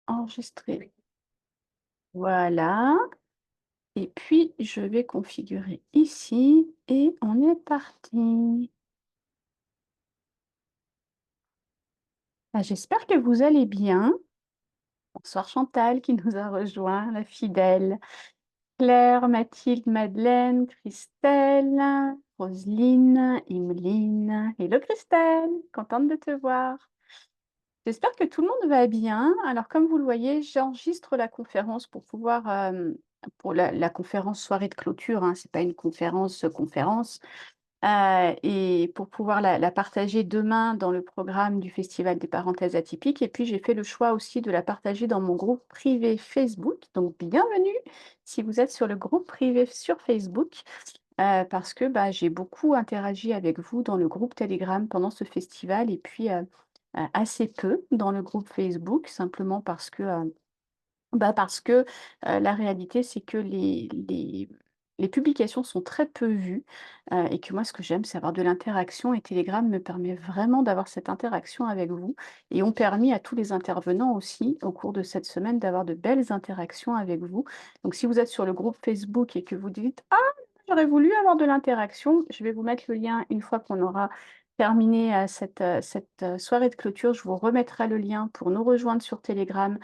enregistrer. Voilà. Et puis, je vais configurer ici et on est parti. Ah, j'espère que vous allez bien. Bonsoir Chantal qui nous a rejoint, la fidèle. Claire, Mathilde, Madeleine, Christelle, Roselyne, Emeline. Hello Christelle, contente de te voir. J'espère que tout le monde va bien. Alors, comme vous le voyez, j'enregistre la conférence pour pouvoir, pour la conférence soirée de clôture, hein, c'est pas une conférence, et pour pouvoir la partager demain dans le programme du Festival des parenthèses atypiques. Et puis, j'ai fait le choix aussi de la partager dans mon groupe privé Facebook. Donc, bienvenue si vous êtes sur le groupe privé sur Facebook, parce que bah, j'ai beaucoup interagi avec vous dans le groupe Telegram pendant ce festival et puis assez peu dans le groupe Facebook, simplement parce que la réalité, c'est que les publications sont très peu vues et que moi, ce que j'aime, c'est avoir de l'interaction et Telegram me permet vraiment d'avoir cette interaction avec vous et ont permis à tous les intervenants aussi, au cours de cette semaine, d'avoir de belles interactions avec vous. Donc, si vous êtes sur le groupe Facebook et que vous dites, ah, j'aurais voulu avoir de l'interaction, je vais vous mettre le lien une fois qu'on aura terminé cette soirée de clôture. Je vous remettrai le lien pour nous rejoindre sur Telegram,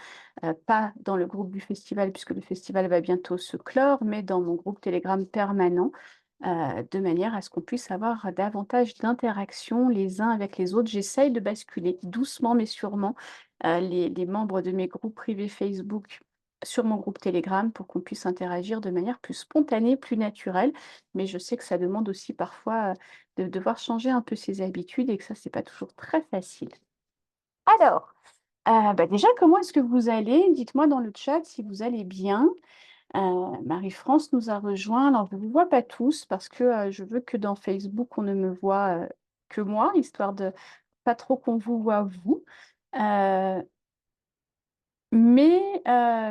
pas dans le groupe du festival, puisque le festival va bientôt se clore, mais dans mon groupe Telegram permanent, de manière à ce qu'on puisse avoir davantage d'interactions les uns avec les autres. J'essaye de basculer doucement mais sûrement les membres de mes groupes privés Facebook sur mon groupe Telegram pour qu'on puisse interagir de manière plus spontanée, plus naturelle. Mais je sais que ça demande aussi parfois de devoir changer un peu ses habitudes et que ça, c'est pas toujours très facile. Alors, bah, déjà, comment est-ce que vous allez? Dites-moi dans le chat si vous allez bien. Marie-France nous a rejoint. Alors, je ne vous vois pas tous parce que je veux que dans Facebook, on ne me voit que moi, histoire de pas trop qu'on vous voit vous. Euh,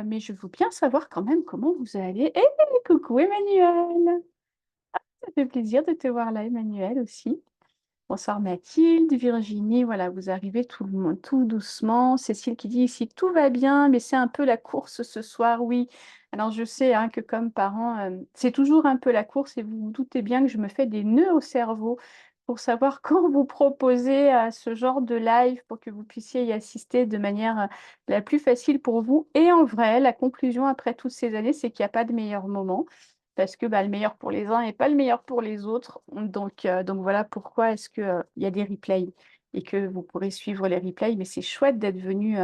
mais je veux bien savoir quand même comment vous allez. Et coucou Emmanuel! Ça fait plaisir de te voir là, Emmanuel aussi. Bonsoir Mathilde, Virginie, voilà, vous arrivez tout le monde, tout doucement. Cécile qui dit ici tout va bien, mais c'est un peu la course ce soir, oui. Alors je sais hein, que comme parent, c'est toujours un peu la course et vous vous doutez bien que je me fais des nœuds au cerveau pour savoir quand vous proposez ce genre de live pour que vous puissiez y assister de manière la plus facile pour vous. Et en vrai, la conclusion après toutes ces années, c'est qu'il n'y a pas de meilleur moment parce que bah, le meilleur pour les uns n'est pas le meilleur pour les autres. Donc voilà pourquoi est-ce que, il y a des replays et que vous pourrez suivre les replays. Mais c'est chouette d'être venu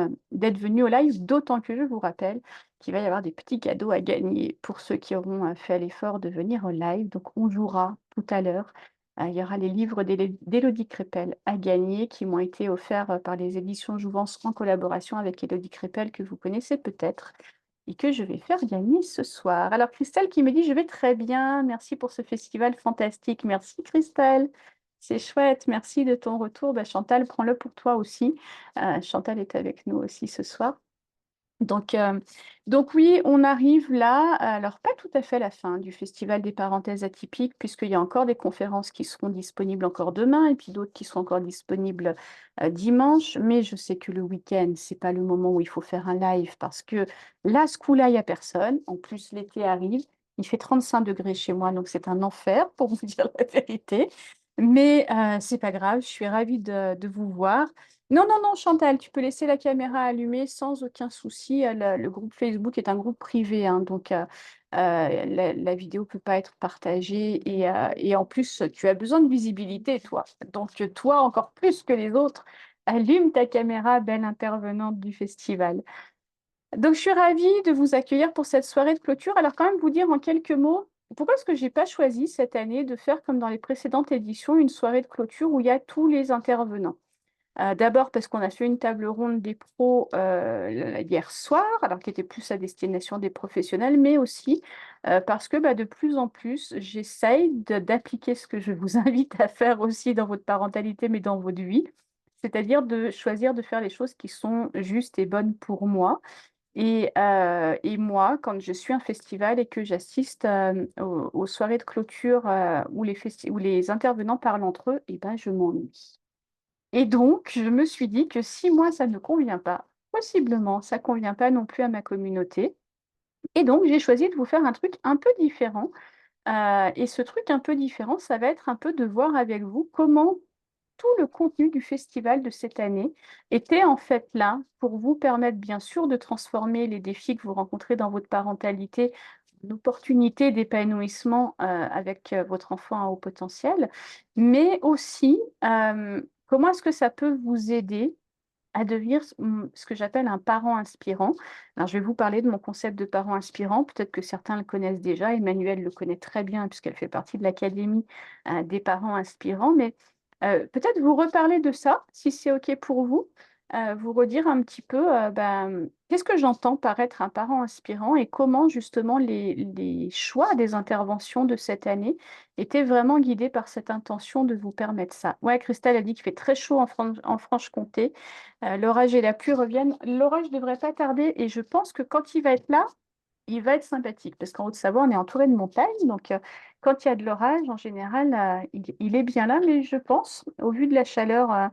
au live, d'autant que je vous rappelle qu'il va y avoir des petits cadeaux à gagner pour ceux qui auront fait l'effort de venir au live. Donc on jouera tout à l'heure. Il y aura les livres d'Élodie Crépel à gagner qui m'ont été offerts par les éditions Jouvence en collaboration avec Élodie Crépel que vous connaissez peut-être et que je vais faire gagner ce soir. Alors, Christelle qui me dit, je vais très bien, merci pour ce festival fantastique. Merci, Christelle. C'est chouette, merci de ton retour. Bah, Chantal, prends-le pour toi aussi. Chantal est avec nous aussi ce soir. Donc, euh, donc oui, on arrive là, alors pas tout à fait à la fin du Festival des parenthèses atypiques, puisqu'il y a encore des conférences qui seront disponibles encore demain, et puis d'autres qui seront encore disponibles dimanche, mais je sais que le week-end, c'est pas le moment où il faut faire un live, parce que là, ce coup-là, il n'y a personne. En plus, l'été arrive, il fait 35 degrés chez moi, donc c'est un enfer, pour vous dire la vérité. Mais c'est pas grave, je suis ravie de vous voir. Non, non, non, Chantal, tu peux laisser la caméra allumée sans aucun souci. Le groupe Facebook est un groupe privé, hein, donc la vidéo ne peut pas être partagée. Et en plus, tu as besoin de visibilité, toi. Donc, toi, encore plus que les autres, allume ta caméra, belle intervenante du festival. Donc, je suis ravie de vous accueillir pour cette soirée de clôture. Alors, quand même, vous dire en quelques mots, pourquoi est-ce que je n'ai pas choisi cette année de faire comme dans les précédentes éditions, une soirée de clôture où il y a tous les intervenants? D'abord parce qu'on a fait une table ronde des pros hier soir, alors qui était plus à destination des professionnels, mais aussi parce que bah, de plus en plus, j'essaye d'appliquer ce que je vous invite à faire aussi dans votre parentalité, mais dans votre vie, c'est-à-dire de choisir de faire les choses qui sont justes et bonnes pour moi. Et moi, quand je suis un festival et que j'assiste aux soirées de clôture où les intervenants parlent entre eux, eh ben, je m'ennuie. Et donc, je me suis dit que si moi, ça ne convient pas, Possiblement, ça convient pas non plus à ma communauté et donc j'ai choisi de vous faire un truc un peu différent, et ce truc un peu différent, ça va être un peu de voir avec vous comment tout le contenu du festival de cette année était en fait là pour vous permettre bien sûr de transformer les défis que vous rencontrez dans votre parentalité en opportunités d'épanouissement avec votre enfant à haut potentiel, mais aussi comment est-ce que ça peut vous aider à devenir ce que j'appelle un parent inspirant. Alors, je vais vous parler de mon concept de parent inspirant. Peut-être que certains le connaissent déjà. Emmanuelle le connaît très bien puisqu'elle fait partie de l'Académie des parents inspirants. Mais peut-être vous reparler de ça, si c'est OK pour vous. Vous redire un petit peu ben, qu'est-ce que j'entends par être un parent inspirant et comment justement les choix des interventions de cette année étaient vraiment guidés par cette intention de vous permettre ça. Ouais, Christelle a dit qu'il fait très chaud en Franche-Comté. L'orage et la pluie reviennent. L'orage ne devrait pas tarder et je pense que quand il va être là, il va être sympathique parce qu'en Haute-Savoie, on est entouré de montagnes. Donc, quand il y a de l'orage, en général, il est bien là, mais je pense, au vu de la chaleur,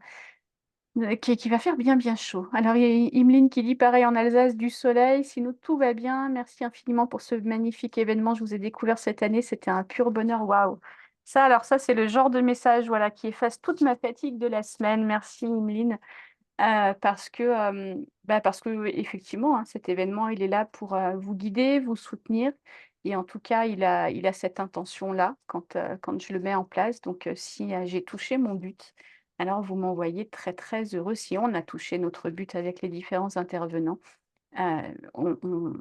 qui va faire bien, bien chaud. Alors, il y a Imeline qui dit pareil en Alsace, du soleil. Sinon, tout va bien. Merci infiniment pour ce magnifique événement. Je vous ai découvert cette année. C'était un pur bonheur. Waouh! Ça, alors, ça, c'est le genre de message voilà, qui efface toute ma fatigue de la semaine. Merci, Imeline. Parce que effectivement, hein, cet événement, il est là pour vous guider, vous soutenir. Et en tout cas, il a cette intention-là quand je le mets en place. Donc, si j'ai touché mon but, alors vous m'envoyez très, très heureux. Si on a touché notre but avec les différents intervenants, euh, on, on-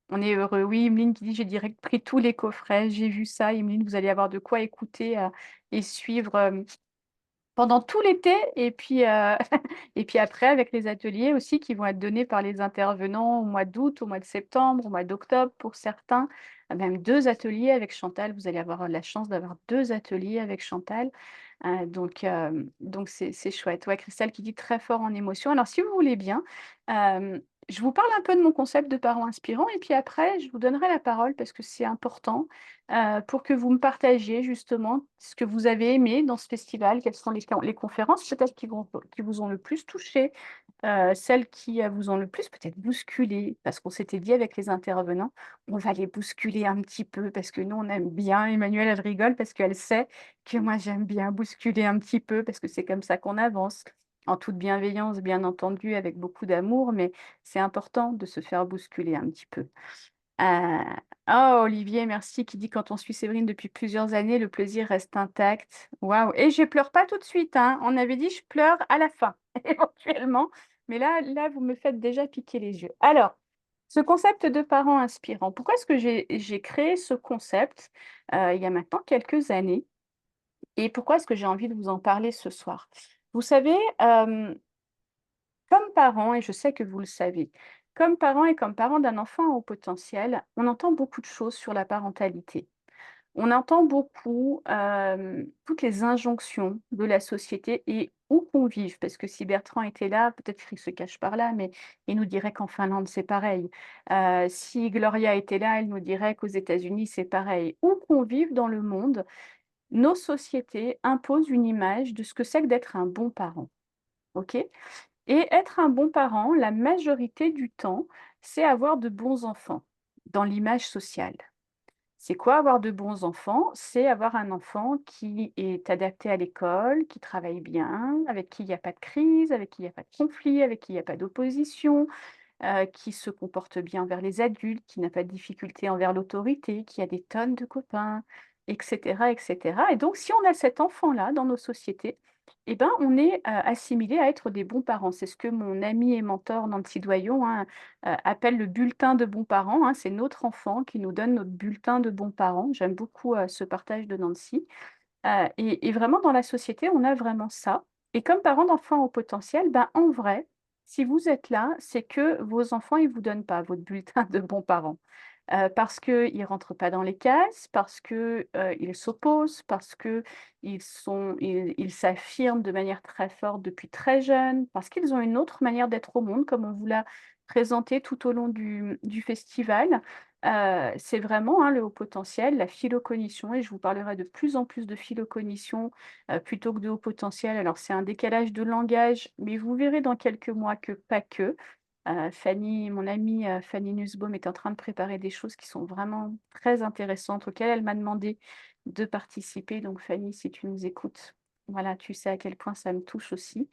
on est heureux. Oui, Emeline qui dit, j'ai direct pris tous les coffrets. J'ai vu ça, Emeline, vous allez avoir de quoi écouter et suivre. Pendant tout l'été et puis, et puis après avec les ateliers aussi qui vont être donnés par les intervenants au mois d'août, au mois de septembre, au mois d'octobre pour certains, même 2 ateliers avec Chantal. Vous allez avoir la chance d'avoir 2 ateliers avec Chantal, donc c'est chouette. Ouais, Christelle qui dit: «Très fort en émotion». Alors si vous voulez bien, je vous parle un peu de mon concept de parent inspirant et puis après je vous donnerai la parole parce que c'est important pour que vous me partagiez justement ce que vous avez aimé dans ce festival, quelles sont les conférences peut-être qui vous ont le plus touché, celles qui vous ont le plus peut-être bousculé, parce qu'on s'était dit avec les intervenants, on va les bousculer un petit peu parce que nous on aime bien. Emmanuelle, elle rigole parce qu'elle sait que moi j'aime bien bousculer un petit peu parce que c'est comme ça qu'on avance. En toute bienveillance, bien entendu, avec beaucoup d'amour, mais c'est important de se faire bousculer un petit peu. Euh, Oh, Olivier, merci, qui dit quand on suit Séverine depuis plusieurs années, le plaisir reste intact. Waouh. Et je pleure pas tout de suite, hein. On avait dit je pleure à la fin, éventuellement. Mais là, vous me faites déjà piquer les yeux. Alors, ce concept de parents inspirants, pourquoi est-ce que j'ai créé ce concept il y a maintenant quelques années? Et pourquoi est-ce que j'ai envie de vous en parler ce soir? Vous savez, comme parents, et je sais que vous le savez, comme parents et comme parents d'un enfant au potentiel, on entend beaucoup de choses sur la parentalité. On entend beaucoup toutes les injonctions de la société et où qu'on vive, parce que si Bertrand était là, peut-être qu'il se cache par là, mais il nous dirait qu'en Finlande, c'est pareil. Si Gloria était là, elle nous dirait qu'aux États-Unis, c'est pareil. Où qu'on vive dans le monde, nos sociétés imposent une image de ce que c'est que d'être un bon parent. OK? Et être un bon parent, la majorité du temps, c'est avoir de bons enfants dans l'image sociale. C'est quoi avoir de bons enfants? C'est avoir un enfant qui est adapté à l'école, qui travaille bien, avec qui il n'y a pas de crise, avec qui il n'y a pas de conflit, avec qui il n'y a pas d'opposition, qui se comporte bien envers les adultes, qui n'a pas de difficulté envers l'autorité, qui a des tonnes de copains, et cetera, et cetera. Et donc, si on a cet enfant-là dans nos sociétés, eh ben, on est assimilé à être des bons parents. C'est ce que mon ami et mentor Nancy Doyon hein, appelle le bulletin de bons parents, hein. C'est notre enfant qui nous donne notre bulletin de bons parents. J'aime beaucoup ce partage de Nancy. Et vraiment, dans la société, on a vraiment ça. Et comme parent d'enfants au potentiel, ben, en vrai, si vous êtes là, c'est que vos enfants, ils ne vous donnent pas votre bulletin de bons parents. Parce qu'ils ne rentrent pas dans les cases, parce qu'ils s'opposent, parce qu'ils s'affirment de manière très forte depuis très jeune, parce qu'ils ont une autre manière d'être au monde, comme on vous l'a présenté tout au long du festival. C'est vraiment hein, le haut potentiel, la phylocognition, et je vous parlerai de plus en plus de phylocognition plutôt que de haut potentiel. Alors, c'est un décalage de langage, mais vous verrez dans quelques mois que pas que. Fanny, mon amie, Fanny Nussbaum est en train de préparer des choses qui sont vraiment très intéressantes, auxquelles elle m'a demandé de participer. Donc Fanny, si tu nous écoutes, voilà, tu sais à quel point ça me touche aussi.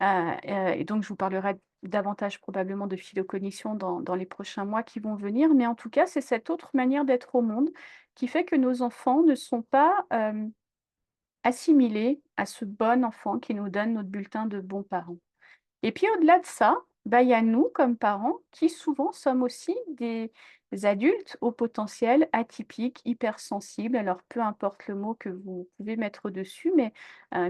Et donc je vous parlerai davantage probablement de phylocognition dans les prochains mois qui vont venir. Mais en tout cas, c'est cette autre manière d'être au monde qui fait que nos enfants ne sont pas, assimilés à ce bon enfant qui nous donne notre bulletin de bons parents. Et puis au-delà de ça, bah, il y a nous comme parents qui souvent sommes aussi des adultes au potentiel atypique, hypersensibles. Alors peu importe le mot que vous pouvez mettre dessus, mais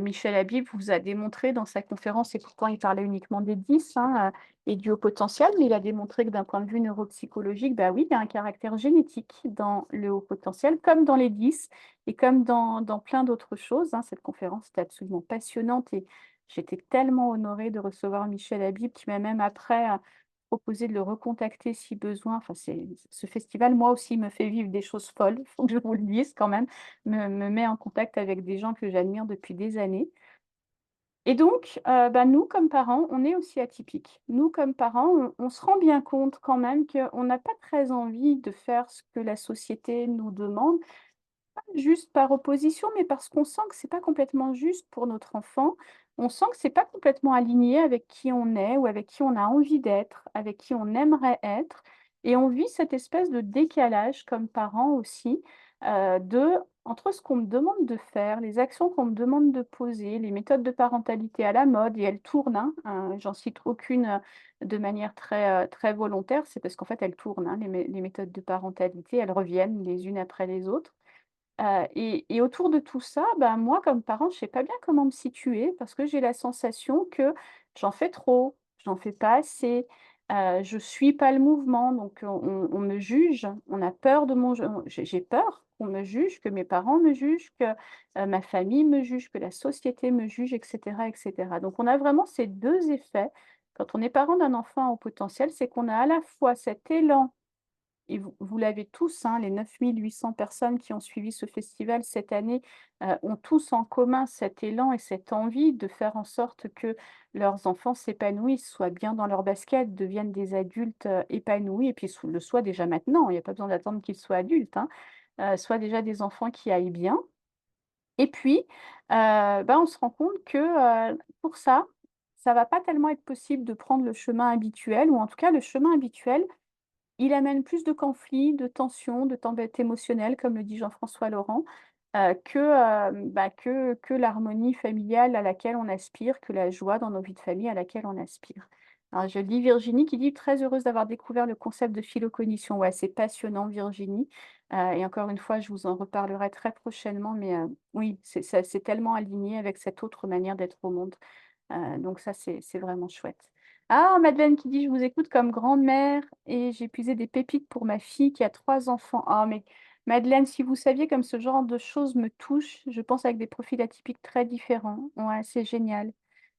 Michel Habib vous a démontré dans sa conférence, et pourtant il parlait uniquement des 10 hein, et du haut potentiel, mais il a démontré que d'un point de vue neuropsychologique, bah oui, il y a un caractère génétique dans le haut potentiel, comme dans les 10 et comme dans plein d'autres choses. Hein. Cette conférence était absolument passionnante et j'étais tellement honorée de recevoir Michel Habib qui m'a même après proposé de le recontacter si besoin. Enfin, ce festival, moi aussi, me fait vivre des choses folles, il faut que je vous le dise quand même, me met en contact avec des gens que j'admire depuis des années. Et donc, bah, nous, comme parents, on est aussi atypiques. Nous, comme parents, on se rend bien compte quand même qu'on n'a pas très envie de faire ce que la société nous demande, juste par opposition, mais parce qu'on sent que c'est pas complètement juste pour notre enfant. On sent que c'est pas complètement aligné avec qui on est ou avec qui on a envie d'être, avec qui on aimerait être. Et on vit cette espèce de décalage comme parents aussi, entre ce qu'on me demande de faire, les actions qu'on me demande de poser, les méthodes de parentalité à la mode, et elles tournent, j'en cite aucune de manière très volontaire, c'est parce qu'en fait elles tournent, les méthodes de parentalité, elles reviennent les unes après les autres. Et autour de tout ça, bah, moi, comme parent, je sais pas bien comment me situer parce que j'ai la sensation que j'en fais trop, j'en fais pas assez, je suis pas le mouvement, donc on me juge, on a peur de mon j'ai peur qu'on me juge, que mes parents me jugent, que, ma famille me juge, que la société me juge et cetera et cetera. Donc on a vraiment ces 2 effets quand on est parent d'un enfant au potentiel, c'est qu'on a à la fois cet élan et vous l'avez tous, hein, les 9 800 personnes qui ont suivi ce festival cette année, ont tous en commun cet élan et cette envie de faire en sorte que leurs enfants s'épanouissent, soient bien dans leur basket, deviennent des adultes, épanouis et puis le soient déjà maintenant. Il n'y a pas besoin d'attendre qu'ils soient adultes, hein, soient déjà des enfants qui aillent bien. Et puis, bah, on se rend compte que, pour ça, ça va pas tellement être possible de prendre le chemin habituel ou en tout cas le chemin habituel il amène plus de conflits, de tensions, de tempêtes émotionnelles, comme le dit Jean-François Laurent, que l'harmonie familiale à laquelle on aspire, que la joie dans nos vies de famille à laquelle on aspire. Alors je lis Virginie qui dit: «Très heureuse d'avoir découvert le concept de phylocognition». Ouais, c'est passionnant Virginie, et encore une fois, je vous en reparlerai très prochainement, mais oui, c'est tellement aligné avec cette autre manière d'être au monde. Donc ça, c'est vraiment chouette. Ah, Madeleine qui dit: «Je vous écoute comme grand-mère et j'ai puisé des pépites pour ma fille qui a 3 enfants». Ah mais Madeleine, si vous saviez comme ce genre de choses me touche, je pense avec des profils atypiques très différents. Ouais, c'est génial.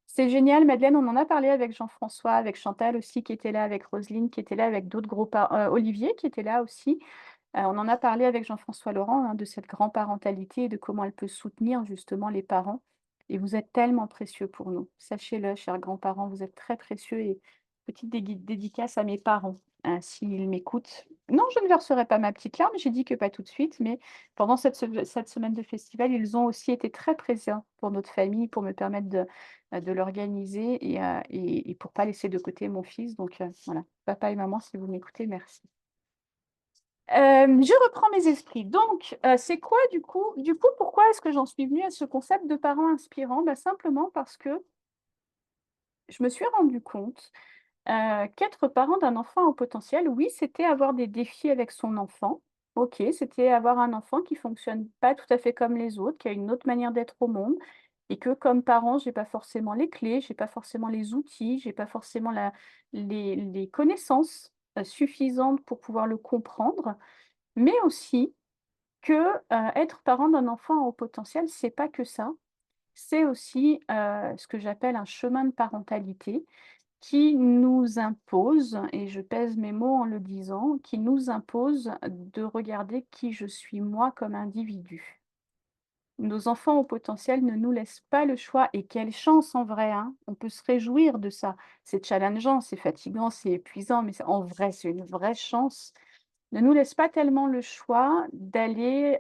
C'est génial, Madeleine, on en a parlé avec Jean-François, avec Chantal aussi qui était là, avec Roselyne qui était là, avec d'autres Olivier qui était là aussi. On en a parlé avec Jean-François Laurent, hein, de cette grand-parentalité et de comment elle peut soutenir justement les parents. Et vous êtes tellement précieux pour nous. Sachez-le, chers grands-parents, vous êtes très précieux et petite dédicace à mes parents, s'ils m'écoutent. Non, je ne verserai pas ma petite larme, j'ai dit que pas tout de suite, mais pendant cette semaine de festival, ils ont aussi été très présents pour notre famille, pour me permettre de l'organiser et pour pas laisser de côté mon fils. Donc voilà, papa et maman, si vous m'écoutez, merci. Je reprends mes esprits. Donc, c'est quoi du coup, pourquoi est-ce que j'en suis venue à ce concept de parents inspirants? Bah, simplement parce que je me suis rendu compte, qu'être parent d'un enfant au potentiel, oui, c'était avoir des défis avec son enfant. OK, c'était avoir un enfant qui fonctionne pas tout à fait comme les autres, qui a une autre manière d'être au monde et que comme parent, j'ai pas forcément les clés, j'ai pas forcément les outils, j'ai pas forcément les connaissances, suffisantes pour pouvoir le comprendre. Mais aussi que, être parent d'un enfant à haut potentiel, c'est pas que ça. C'est aussi, ce que j'appelle un chemin de parentalité qui nous impose, et je pèse mes mots en le disant, qui nous impose de regarder qui je suis moi comme individu. Nos enfants au potentiel ne nous laissent pas le choix et quelle chance en vrai, hein! On peut se réjouir de ça. C'est challengeant, c'est fatigant, c'est épuisant, mais en vrai, c'est une vraie chance. Ne nous laisse pas tellement le choix d'aller,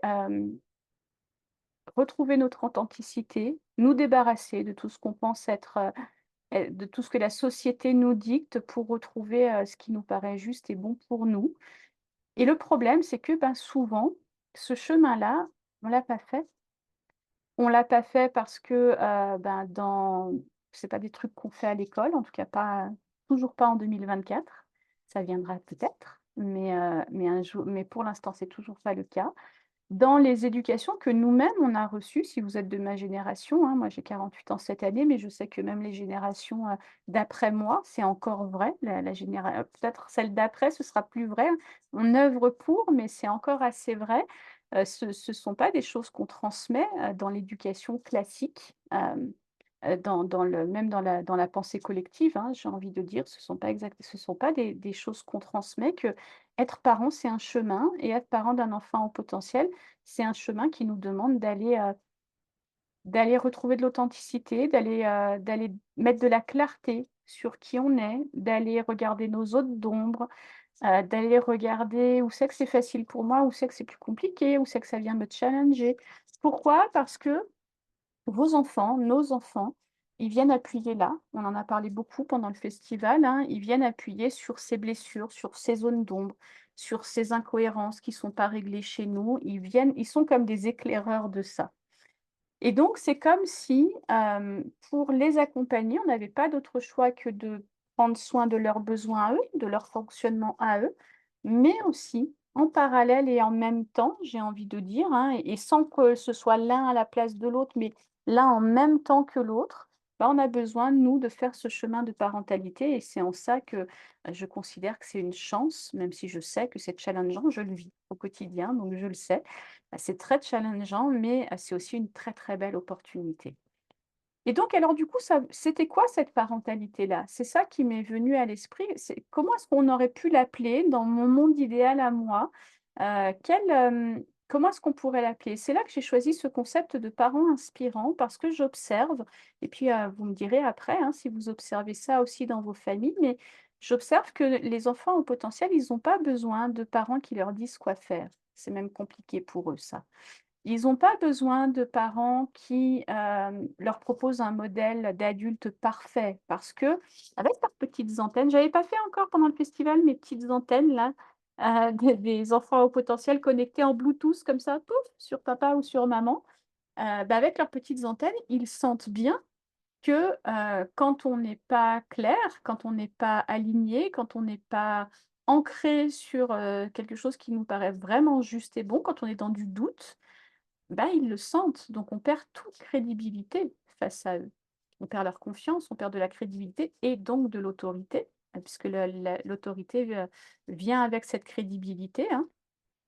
retrouver notre authenticité, nous débarrasser de tout ce qu'on pense être, de tout ce que la société nous dicte pour retrouver, ce qui nous paraît juste et bon pour nous. Et le problème, c'est que, ben, souvent, ce chemin-là, on l'a pas fait. On l'a pas fait parce que, ben, c'est pas des trucs qu'on fait à l'école, en tout cas pas toujours pas en 2024. Ça viendra peut-être, mais un jour mais pour l'instant, c'est toujours pas le cas. Dans les éducations que nous-mêmes on a reçues, si vous êtes de ma génération, hein, moi j'ai 48 ans cette année, mais je sais que même les générations, d'après moi, c'est encore vrai. Peut-être celle d'après, ce sera plus vrai. On œuvre pour, mais c'est encore assez vrai. Ce sont pas des choses qu'on transmet, dans l'éducation classique, dans le même dans la pensée collective, hein, j'ai envie de dire. Ce sont pas des choses qu'on transmet, que être parent, c'est un chemin et être parent d'un enfant au potentiel, c'est un chemin qui nous demande d'aller retrouver de l'authenticité, d'aller mettre de la clarté sur qui on est, d'aller regarder nos zones d'ombre, d'aller regarder où c'est que c'est facile pour moi, où c'est que c'est plus compliqué, où c'est que ça vient me challenger. Pourquoi? Parce que vos enfants, nos enfants, ils viennent appuyer là, on en a parlé beaucoup pendant le festival, hein, ils viennent appuyer sur ces blessures, sur ces zones d'ombre, sur ces incohérences qui sont pas réglées chez nous. Ils sont comme des éclaireurs de ça. Et donc, c'est comme si, pour les accompagner, on n'avait pas d'autre choix que de prendre soin de leurs besoins à eux, de leur fonctionnement à eux, mais aussi en parallèle et en même temps, j'ai envie de dire, hein, et sans que ce soit l'un à la place de l'autre, mais l'un en même temps que l'autre, bah, on a besoin, nous, de faire ce chemin de parentalité et c'est en ça que, je considère que c'est une chance, même si je sais que c'est challengeant, je le vis au quotidien, donc je le sais. C'est très challengeant, mais c'est aussi une très, très belle opportunité. Et donc alors du coup, c'était quoi cette parentalité-là? C'est ça qui m'est venu à l'esprit. C'est comment est-ce qu'on aurait pu l'appeler dans mon monde idéal à moi? Comment est-ce qu'on pourrait l'appeler? C'est là que j'ai choisi ce concept de parent inspirant parce que j'observe et puis, vous me direz après, hein, si vous observez ça aussi dans vos familles, mais j'observe que les enfants au potentiel, ils n'ont pas besoin de parents qui leur disent quoi faire. C'est même compliqué pour eux ça. Ils ont pas besoin de parents qui, leur proposent un modèle d'adulte parfait parce que avec leurs petites antennes, j'avais pas fait encore pendant le festival mes petites antennes là, des enfants au potentiel connectés en Bluetooth comme ça, pouf, sur papa ou sur maman. Bah, avec leurs petites antennes, ils sentent bien que, quand on n'est pas clair, quand on n'est pas aligné, quand on n'est pas ancré sur, quelque chose qui nous paraît vraiment juste et bon, quand on est dans du doute, bah, ils le sentent, donc on perd toute crédibilité face à eux. On perd leur confiance, on perd de la crédibilité et donc de l'autorité, puisque l'autorité, vient avec cette crédibilité, hein,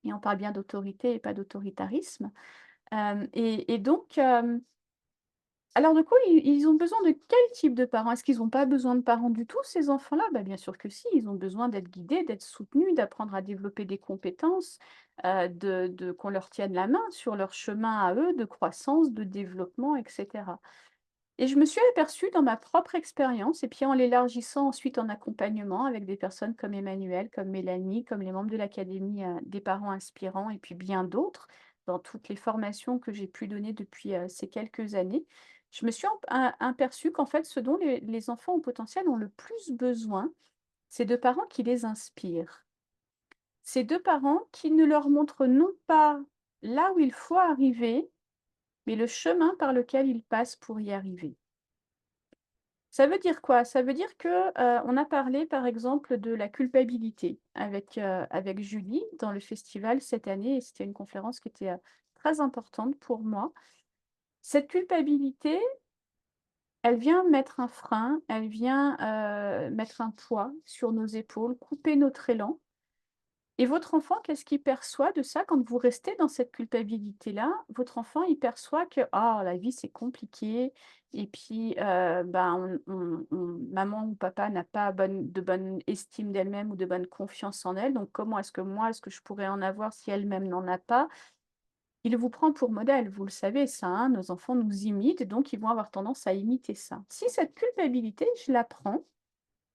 et on parle bien d'autorité et pas d'autoritarisme. Et donc, alors du coup, ils ont besoin de quel type de parents? Est-ce qu'ils ont pas besoin de parents du tout, ces enfants-là? Bah, bien sûr que si, ils ont besoin d'être guidés, d'être soutenus, d'apprendre à développer des compétences, de qu'on leur tienne la main sur leur chemin à eux de croissance, de développement et cetera. Et je me suis aperçue dans ma propre expérience et puis en l'élargissant ensuite en accompagnement avec des personnes comme Emmanuel, comme Mélanie, comme les membres de l'académie, des parents inspirants et puis bien d'autres, dans toutes les formations que j'ai pu donner depuis, ces quelques années. Je me suis aperçue qu'en fait, ce dont les enfants au potentiel ont le plus besoin, c'est de parents qui les inspirent. C'est de parents qui ne leur montrent non pas là où il faut arriver, mais le chemin par lequel ils passent pour y arriver. Ça veut dire quoi? Ça veut dire que, on a parlé par exemple de la culpabilité avec Julie dans le festival cette année et c'était une conférence qui était, très importante pour moi. Cette culpabilité, elle vient mettre un frein, elle vient, mettre un poids sur nos épaules, couper notre élan. Et votre enfant, qu'est-ce qu'il perçoit de ça quand vous restez dans cette culpabilité-là? Votre enfant, il perçoit que: «Ah, la vie, c'est compliqué et puis, ben, maman ou papa n'a pas bonne estime d'elle-même ou de bonne confiance en elle, donc comment est-ce que moi, est-ce que je pourrais en avoir si elle-même n'en a pas?» il vous prend pour modèle, vous le savez ça, hein, nos enfants nous imitent, donc ils vont avoir tendance à imiter ça. Si cette culpabilité, je la prends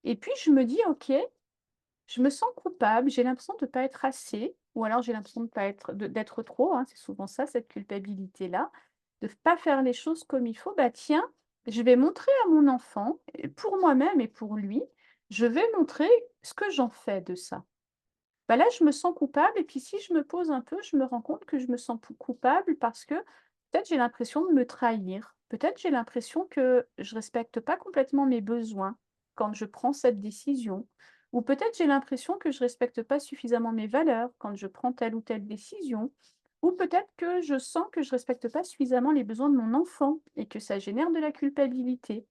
et puis je me dis: «OK, je me sens coupable, j'ai l'impression de ne pas être assez» ou alors j'ai l'impression de pas être d'être trop, hein, c'est souvent ça, cette culpabilité-là, de pas faire les choses comme il faut. Bah, tiens, je vais montrer à mon enfant et pour moi-même et pour lui, je vais montrer ce que j'en fais de ça. Bah, là, je me sens coupable et puis si je me pose un peu, je me rends compte que je me sens coupable parce que peut-être j'ai l'impression de me trahir. Peut-être j'ai l'impression que je respecte pas complètement mes besoins quand je prends cette décision. Ou peut-être j'ai l'impression que je respecte pas suffisamment mes valeurs quand je prends telle ou telle décision. Ou peut-être que je sens que je respecte pas suffisamment les besoins de mon enfant et que ça génère de la culpabilité.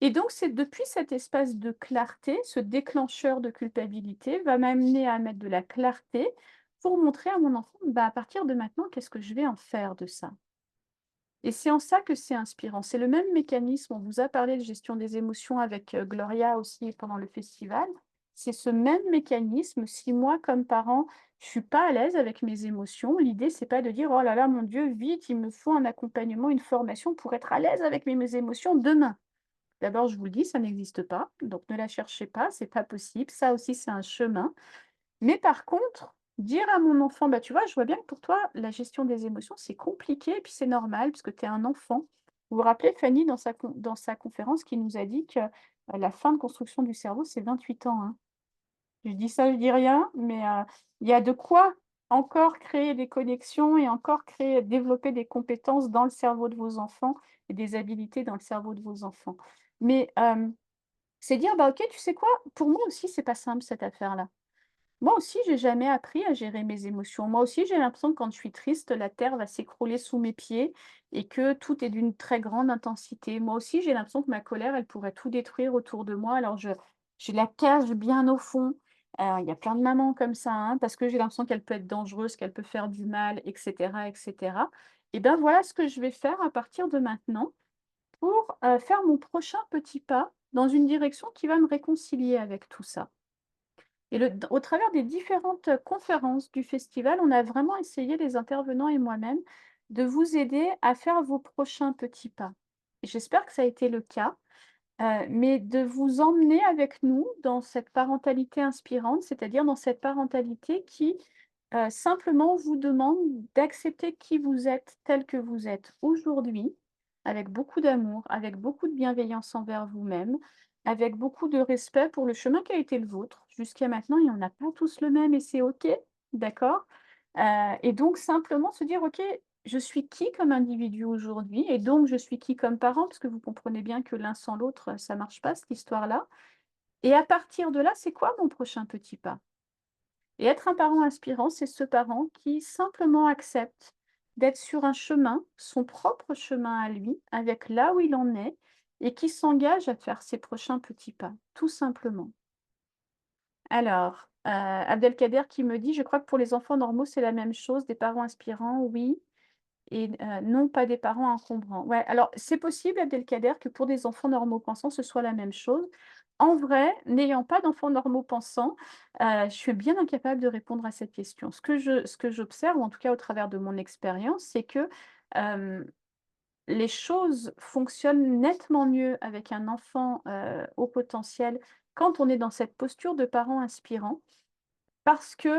Et donc, c'est depuis cet espace de clarté, ce déclencheur de culpabilité va m'amener à mettre de la clarté pour montrer à mon enfant, bah, à partir de maintenant, qu'est-ce que je vais en faire de ça? Et c'est en ça que c'est inspirant. C'est le même mécanisme, on vous a parlé de gestion des émotions avec Gloria aussi pendant le festival. C'est ce même mécanisme. Si moi, comme parent, je suis pas à l'aise avec mes émotions, l'idée, c'est pas de dire, oh là là, mon Dieu, vite, il me faut un accompagnement, une formation pour être à l'aise avec mes émotions demain. D'abord, je vous le dis, ça n'existe pas, donc ne la cherchez pas, c'est pas possible. Ça aussi, c'est un chemin. Mais par contre, dire à mon enfant: «Bah, tu vois, je vois bien que pour toi, la gestion des émotions, c'est compliqué et puis c'est normal parce que tu es un enfant». Vous vous rappelez Fanny dans sa conférence qui nous a dit que, la fin de construction du cerveau, c'est 28 ans, hein. Je dis ça, je dis rien, mais il y a de quoi encore créer des connexions et encore créer développer des compétences dans le cerveau de vos enfants et des habilités dans le cerveau de vos enfants. Mais c'est dire: «Bah, OK, tu sais quoi? Pour moi aussi, c'est pas simple cette affaire-là. Moi aussi, j'ai jamais appris à gérer mes émotions. Moi aussi, j'ai l'impression que quand je suis triste, la terre va s'écrouler sous mes pieds et que tout est d'une très grande intensité. Moi aussi, j'ai l'impression que ma colère, elle pourrait tout détruire autour de moi. Alors je la cache bien au fond. Il y a plein de mamans comme ça, hein, parce que j'ai l'impression qu'elle peut être dangereuse, qu'elle peut faire du mal, etc., etc. Et ben voilà ce que je vais faire à partir de maintenant pour faire mon prochain petit pas dans une direction qui va me réconcilier avec tout ça. Et au travers des différentes conférences du festival, on a vraiment essayé, les intervenants et moi-même, de vous aider à faire vos prochains petits pas. Et j'espère que ça a été le cas, mais de vous emmener avec nous dans cette parentalité inspirante, c'est-à-dire dans cette parentalité qui, simplement vous demande d'accepter qui vous êtes tel que vous êtes aujourd'hui, avec beaucoup d'amour, avec beaucoup de bienveillance envers vous-même, avec beaucoup de respect pour le chemin qui a été le vôtre. Jusqu'à maintenant, et on n'a pas tous le même et c'est OK, d'accord? Et donc simplement se dire: «OK, je suis qui comme individu aujourd'hui et donc je suis qui comme parent?» parce que vous comprenez bien que l'un sans l'autre, ça marche pas cette histoire-là. Et à partir de là, c'est quoi mon prochain petit pas? Et être un parent inspirant, c'est ce parent qui simplement accepte d'être sur un chemin, son propre chemin à lui, avec là où il en est, et qui s'engage à faire ses prochains petits pas, tout simplement. Alors, Abdelkader qui me dit: «Je crois que pour les enfants normaux, c'est la même chose, des parents inspirants, oui, et non pas des parents encombrants». Ouais, alors c'est possible, Abdelkader, que pour des enfants normaux pensants, ce soit la même chose. En vrai, n'ayant pas d'enfants normaux pensants, je suis bien incapable de répondre à cette question. Ce que j'observe, ou en tout cas au travers de mon expérience, c'est que, hem, les choses fonctionnent nettement mieux avec un enfant, au potentiel quand on est dans cette posture de parent inspirant. Parce que,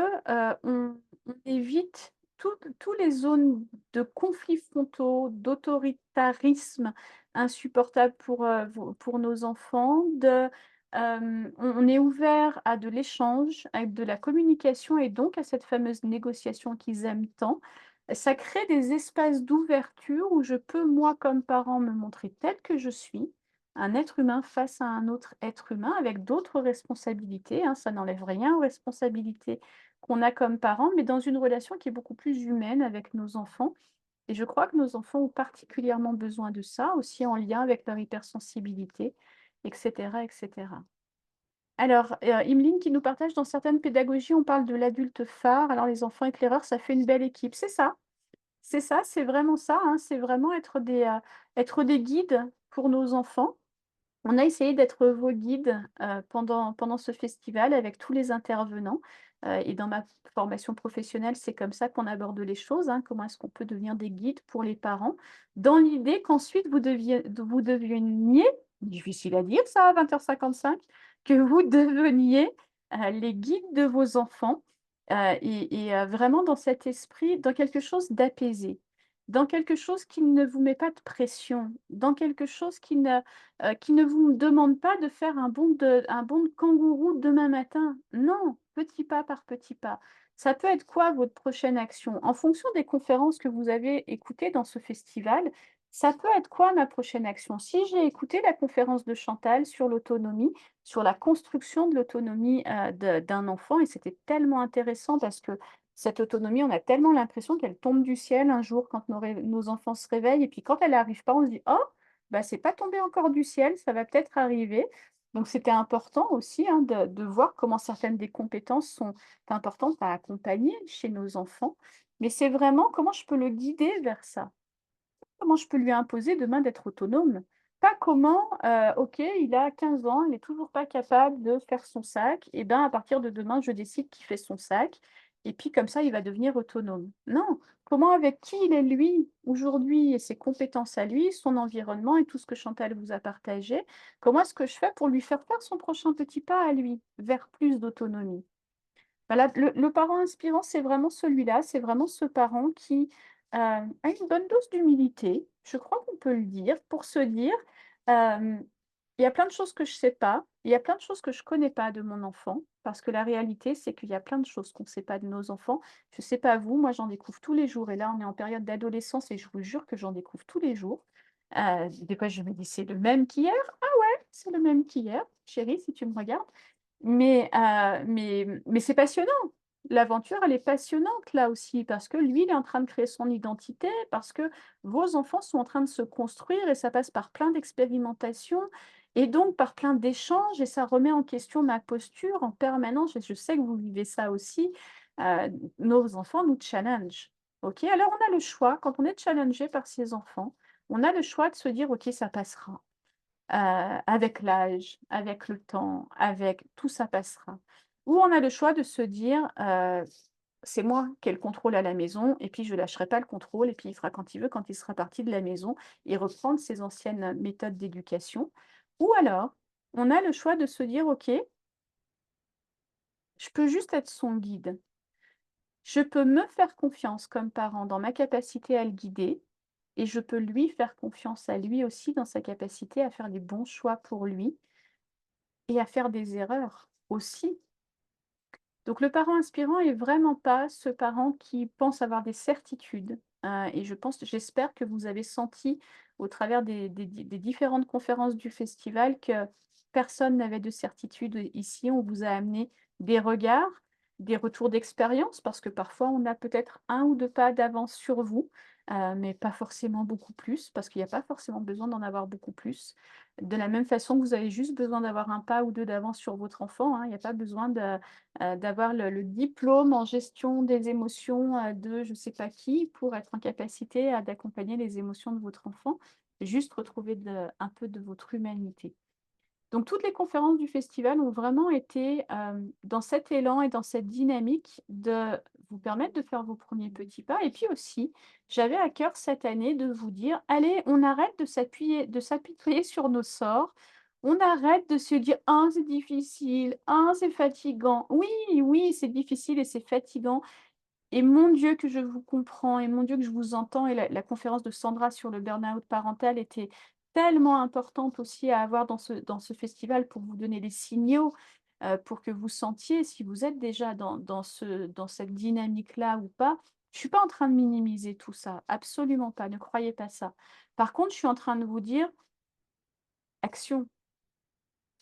on évite tous les zones de conflits frontaux, d'autoritarisme insupportable pour nos enfants, on est ouvert à de l'échange, à de la communication et donc à cette fameuse négociation qu'ils aiment tant. Ça crée des espaces d'ouverture où je peux, moi, comme parent, me montrer telle que je suis, un être humain face à un autre être humain avec d'autres responsabilités, hein, ça n'enlève rien aux responsabilités qu'on a comme parents, mais dans une relation qui est beaucoup plus humaine avec nos enfants. Et je crois que nos enfants ont particulièrement besoin de ça, aussi en lien avec leur hypersensibilité, etc., etc. Alors, Imline qui nous partage: «Dans certaines pédagogies, on parle de l'adulte phare, alors les enfants éclaireurs, ça fait une belle équipe». C'est ça, c'est vraiment ça, hein, c'est vraiment être des guides pour nos enfants. On a essayé d'être vos guides, pendant ce festival avec tous les intervenants, et dans ma formation professionnelle, c'est comme ça qu'on aborde les choses, hein. Comment est-ce qu'on peut devenir des guides pour les parents? Dans l'idée qu'ensuite vous deveniez, difficile à dire ça à 20h55, que vous deveniez, les guides de vos enfants, vraiment dans cet esprit, dans quelque chose d'apaisé, dans quelque chose qui ne vous met pas de pression, dans quelque chose qui ne vous demande pas de faire un bond de kangourou demain matin. Non, petit pas par petit pas. Ça peut être quoi votre prochaine action? En fonction des conférences que vous avez écoutées dans ce festival, ça peut être quoi ma prochaine action? Si j'ai écouté la conférence de Chantal sur l'autonomie, sur la construction de l'autonomie, d'un enfant, et c'était tellement intéressant parce que cette autonomie, on a tellement l'impression qu'elle tombe du ciel un jour quand nos enfants se réveillent, et puis quand elle n'arrive pas, on se dit: «Oh, bah, c'est pas tombé encore du ciel, ça va peut-être arriver». Donc c'était important aussi, hein, de voir comment certaines des compétences sont importantes à accompagner chez nos enfants. Mais c'est vraiment comment je peux le guider vers ça? Comment je peux lui imposer demain d'être autonome? Pas comment, OK, il a 15 ans, il est toujours pas capable de faire son sac, et ben, à partir de demain, je décide qu'il fait son sac, et puis comme ça, il va devenir autonome. Non, comment, avec qui il est lui, aujourd'hui, et ses compétences à lui, son environnement et tout ce que Chantal vous a partagé, comment est-ce que je fais pour lui faire faire son prochain petit pas à lui, vers plus d'autonomie? Voilà, le parent inspirant, c'est vraiment celui-là, c'est vraiment ce parent qui, a une bonne dose d'humilité, je crois qu'on peut le dire, pour se dire, hem: «Il y a plein de choses que je sais pas, il y a plein de choses que je connais pas de mon enfant», parce que la réalité, c'est qu'il y a plein de choses qu'on ne sait pas de nos enfants. Je sais pas vous, moi j'en découvre tous les jours, et là on est en période d'adolescence et je vous jure que j'en découvre tous les jours. Des fois je me dis: «C'est le même qu'hier?» «Ah ouais, c'est le même qu'hier, chérie, si tu me regardes». Mais c'est passionnant. L'aventure, elle est passionnante là aussi, parce que lui, il est en train de créer son identité, parce que vos enfants sont en train de se construire, et ça passe par plein d'expérimentations et donc par plein d'échanges, et ça remet en question ma posture en permanence, et je sais que vous vivez ça aussi. Nos enfants nous challenge. OK? Alors on a le choix, quand on est challengé par ses enfants, on a le choix de se dire: «OK, ça passera». Avec l'âge, avec le temps, avec tout, ça passera. Ou on a le choix de se dire, «C'est moi qui ai le contrôle à la maison, et puis je lâcherai pas le contrôle, et puis il fera quand il veut, quand il sera parti de la maison», et reprendre ses anciennes méthodes d'éducation. Ou alors, on a le choix de se dire: «OK, je peux juste être son guide. Je peux me faire confiance comme parent dans ma capacité à le guider, et je peux lui faire confiance à lui aussi dans sa capacité à faire les bons choix pour lui et à faire des erreurs aussi». Donc le parent inspirant est vraiment pas ce parent qui pense avoir des certitudes, et j'espère que vous avez senti au travers des différentes conférences du festival que personne n'avait de certitude ici. On vous a amené des regards, des retours d'expérience, parce que parfois on a peut-être un ou 2 pas d'avance sur vous, mais pas forcément beaucoup plus, parce qu'il n'y a pas forcément besoin d'en avoir beaucoup plus. De la même façon que vous avez juste besoin d'avoir un pas ou 2 d'avance sur votre enfant, hein, il n'y a pas besoin d'avoir le diplôme en gestion des émotions, de je sais pas qui, pour être en capacité d'accompagner les émotions de votre enfant. Juste retrouver un peu de votre humanité. Donc toutes les conférences du festival ont vraiment été, dans cet élan et dans cette dynamique de vous permettre de faire vos premiers petits pas, et puis aussi, j'avais à cœur cette année de vous dire: «Allez, on arrête de s'apitoyer sur nos sorts. On arrête de se dire: "Ah, c'est difficile. Ah, c'est fatigant"». Oui, oui, c'est difficile et c'est fatigant, et mon Dieu que je vous comprends, et mon Dieu que je vous entends, et la conférence de Sandra sur le burn-out parental était tellement importante aussi à avoir dans ce festival, pour vous donner des signaux, pour que vous sentiez si vous êtes déjà dans cette dynamique-là ou pas. Je suis pas en train de minimiser tout ça, absolument pas, ne croyez pas ça. Par contre, je suis en train de vous dire: «Action».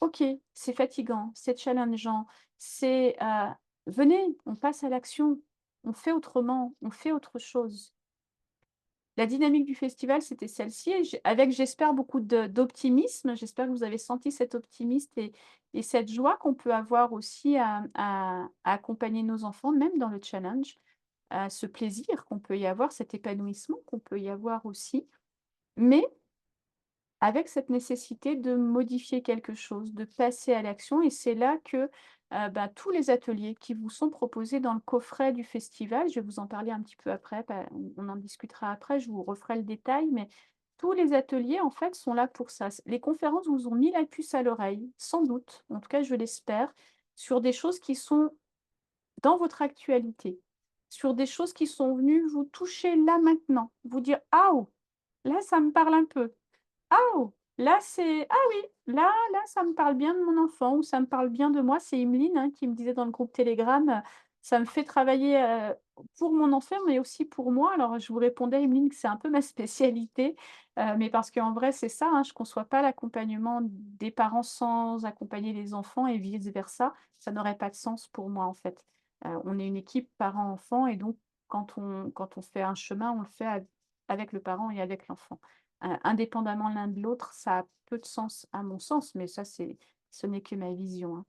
OK, c'est fatigant, c'est challengeant, venez, on passe à l'action, on fait autrement, on fait autre chose. La dynamique du festival, c'était celle-ci, et avec, j'espère, beaucoup d'optimisme. J'espère que vous avez senti cet optimisme et cette joie qu'on peut avoir aussi à accompagner nos enfants, même dans le challenge, ce plaisir qu'on peut y avoir, cet épanouissement qu'on peut y avoir aussi. Mais avec cette nécessité de modifier quelque chose, de passer à l'action. Et c'est là que bah, tous les ateliers qui vous sont proposés dans le coffret du festival, je vais vous en parler un petit peu après, on en discutera après, je vous referai le détail, mais tous les ateliers, en fait, sont là pour ça. Les conférences vous ont mis la puce à l'oreille, sans doute, en tout cas, je l'espère, sur des choses qui sont dans votre actualité, sur des choses qui sont venues vous toucher là maintenant, vous dire: «Ah, oh, là, ça me parle un peu. Ah, oh, là, c'est ah oui, là, ça me parle bien de mon enfant ou ça me parle bien de moi». C'est Emeline, hein, qui me disait dans le groupe Telegram, «Ça me fait travailler, pour mon enfant, mais aussi pour moi». Alors je vous répondais, Emeline, que c'est un peu ma spécialité, mais parce qu'en vrai, c'est ça, hein, je ne conçois pas l'accompagnement des parents sans accompagner les enfants et vice versa. Ça n'aurait pas de sens pour moi, en fait. On est une équipe parents-enfants et donc quand on fait un chemin, on le fait avec le parent et avec l'enfant. Indépendamment l'un de l'autre, ça a peu de sens à mon sens, mais ça, ce n'est que ma vision, hein.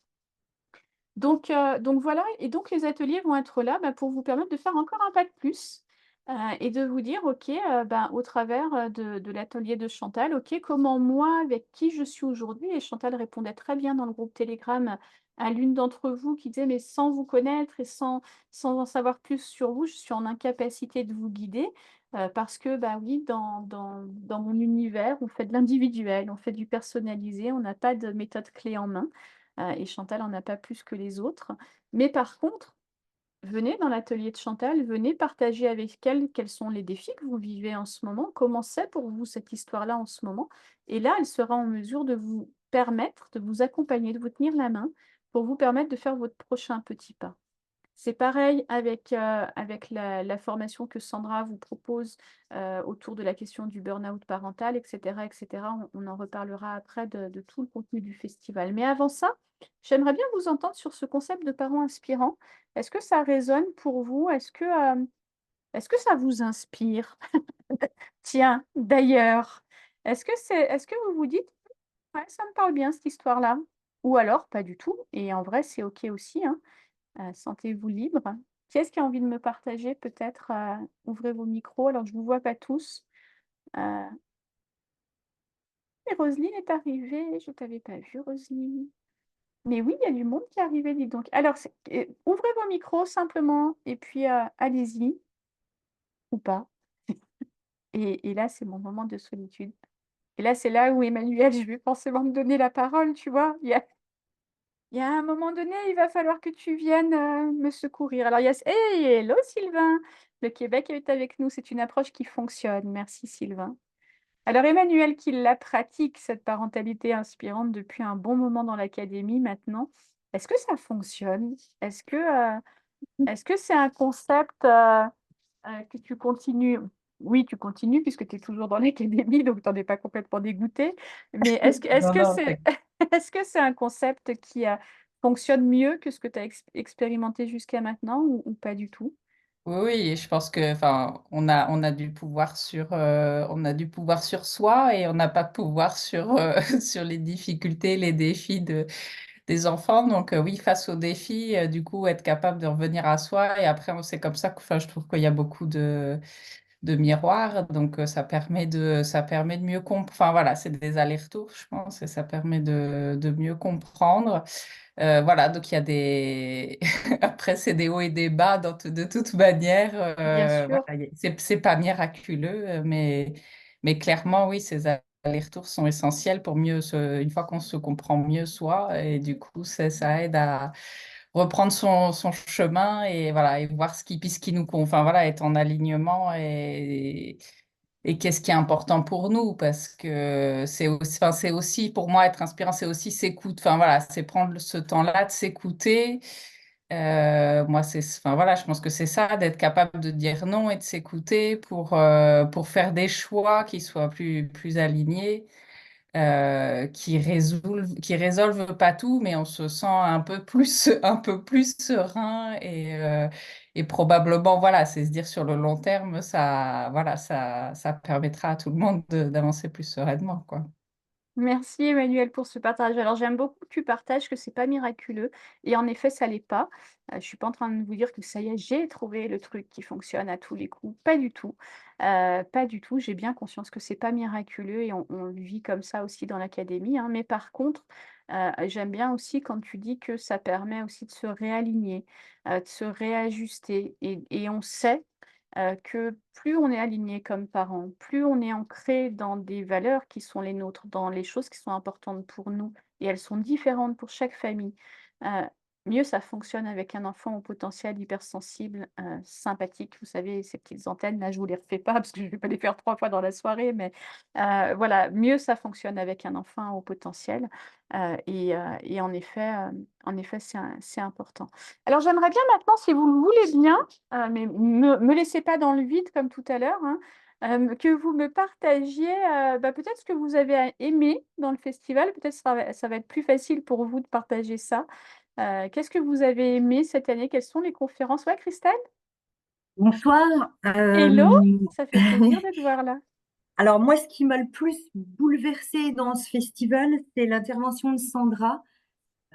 Donc voilà et donc les ateliers vont être là, bah, pour vous permettre de faire encore un pas de plus, et de vous dire: «OK, ben, au travers, de l'atelier de Chantal, OK, comment moi, avec qui je suis aujourd'hui» et Chantal répondait très bien dans le groupe Telegram à l'une d'entre vous qui disait: «Mais sans vous connaître et sans en savoir plus sur vous, je suis en incapacité de vous guider». Parce que, bah, oui, dans mon univers, on fait de l'individuel, on fait du personnalisé, on n'a pas de méthode clé en main. Et Chantal en a pas plus que les autres. Mais par contre, venez dans l'atelier de Chantal, venez partager avec elle quels sont les défis que vous vivez en ce moment, comment c'est pour vous cette histoire-là en ce moment. Et là, elle sera en mesure de vous permettre, de vous accompagner, de vous tenir la main pour vous permettre de faire votre prochain petit pas. C'est pareil avec la formation que Sandra vous propose, autour de la question du burn-out parental et cetera. On en reparlera après de tout le contenu du festival. Mais avant ça, j'aimerais bien vous entendre sur ce concept de parents inspirants. Est-ce que ça résonne pour vous? Est-ce que ça vous inspire? Tiens, d'ailleurs, est-ce que vous vous dites: «Ouais, ça me parle bien cette histoire-là» ou alors pas du tout et en vrai, c'est OK aussi, hein? Sentez-vous libre. Qui est-ce qui a envie de me partager peut-être, ouvrez vos micros, alors je ne vous vois pas tous. Heu, et Roselyne est arrivée, je t'avais pas vue Roselyne. Mais oui, il y a du monde qui est arrivé, dis donc. Alors ouvrez vos micros simplement et puis, allez-y ou pas et là, c'est mon moment de solitude et là, c'est là où Emmanuel, je vais forcément me donner la parole, tu vois? Il y a un moment donné, il va falloir que tu viennes, me secourir. Alors il y a hey, hello Sylvain! Le Québec est avec nous, c'est une approche qui fonctionne. Merci Sylvain. Alors Emmanuel qui la pratique, cette parentalité inspirante depuis un bon moment dans l'académie maintenant, est-ce que ça fonctionne? Est-ce que c'est un concept, que tu continues? Oui, tu continues puisque tu es toujours dans l'académie, donc tu en es pas complètement dégoûté. Mais est-ce Non, que non, c'est est-ce que c'est un concept qui, fonctionne mieux que ce que tu as expérimenté jusqu'à maintenant ou pas du tout? oui, oui, et je pense que, enfin, on a du pouvoir on a du pouvoir sur soi et on n'a pas de pouvoir sur, sur les difficultés, les défis des enfants. Donc, oui, face aux défis, du coup, être capable de revenir à soi. Et après, c'est comme ça que, enfin, je trouve qu'il y a beaucoup de miroirs. Donc, ça permet de mieux comprendre. Enfin, voilà, c'est des allers-retours, je pense, et ça permet de mieux comprendre. Voilà, donc il y a des. Après, c'est des hauts et des bas de toute manière. Bien sûr, Voilà, c'est pas miraculeux, mais clairement, oui, ces allers-retours sont essentiels pour une fois qu'on se comprend mieux soi, et du coup, ça aide à reprendre son chemin et voilà, et voir ce qui nous enfin voilà, être en alignement et qu'est-ce qui est important pour nous, parce que c'est aussi, pour moi, être inspirant, c'est aussi s'écouter, enfin voilà, c'est prendre ce temps-là de s'écouter. Moi, enfin voilà, je pense que c'est ça, d'être capable de dire non et de s'écouter pour faire des choix qui soient plus alignés, qui résolvent pas tout, mais on se sent un peu plus serein et probablement, voilà, c'est se dire sur le long terme, voilà, ça permettra à tout le monde d'avancer plus sereinement, quoi. Merci Emmanuel pour ce partage. Alors j'aime beaucoup que tu partages que c'est pas miraculeux et en effet ça l'est pas. Je suis pas en train de vous dire que ça y est, j'ai trouvé le truc qui fonctionne à tous les coups, pas du tout. Pas du tout. J'ai bien conscience que c'est pas miraculeux et on le vit comme ça aussi dans l'académie, hein. Mais par contre, j'aime bien aussi quand tu dis que ça permet aussi de se réaligner, de se réajuster et on sait que plus on est aligné comme parents, plus on est ancré dans des valeurs qui sont les nôtres, dans les choses qui sont importantes pour nous et elles sont différentes pour chaque famille, heu, mieux ça fonctionne avec un enfant au potentiel hypersensible, sympathique. Vous savez, ces petites antennes là, je vous les refais pas parce que je ne vais pas les faire 3 fois dans la soirée, mais voilà, mieux ça fonctionne avec un enfant au potentiel, et en effet, c'est important. Alors j'aimerais bien maintenant, si vous le voulez bien, mais me laissez pas dans le vide comme tout à l'heure, hein, que vous me partagiez, peut-être ce que vous avez aimé dans le festival. Peut-être ça va être plus facile pour vous de partager ça. Qu'est-ce que vous avez aimé cette année? Quelles sont les conférences? Ouais, Christelle? Bonsoir. Hello! Ça fait plaisir de te voir là. Alors moi, ce qui m'a le plus bouleversée dans ce festival, c'est l'intervention de Sandra,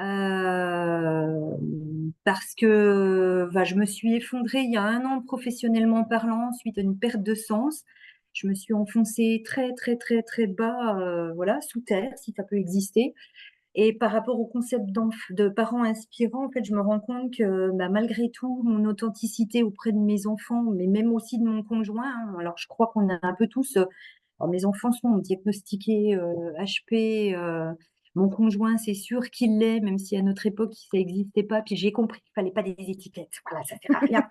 euh, parce que je me suis effondrée il y a 1 an professionnellement parlant suite à une perte de sens. Je me suis enfoncée très très très très bas, voilà, sous terre, si ça peut exister. Et par rapport au concept de parents inspirants, en fait, je me rends compte que malgré tout, mon authenticité auprès de mes enfants, mais même aussi de mon conjoint, hein, alors je crois qu'on a un peu tous, alors mes enfants sont diagnostiqués HP, mon conjoint, c'est sûr qu'il l'est, même si à notre époque, ça n'existait pas. Puis j'ai compris qu'il fallait pas des étiquettes. Voilà, ça sert à rien.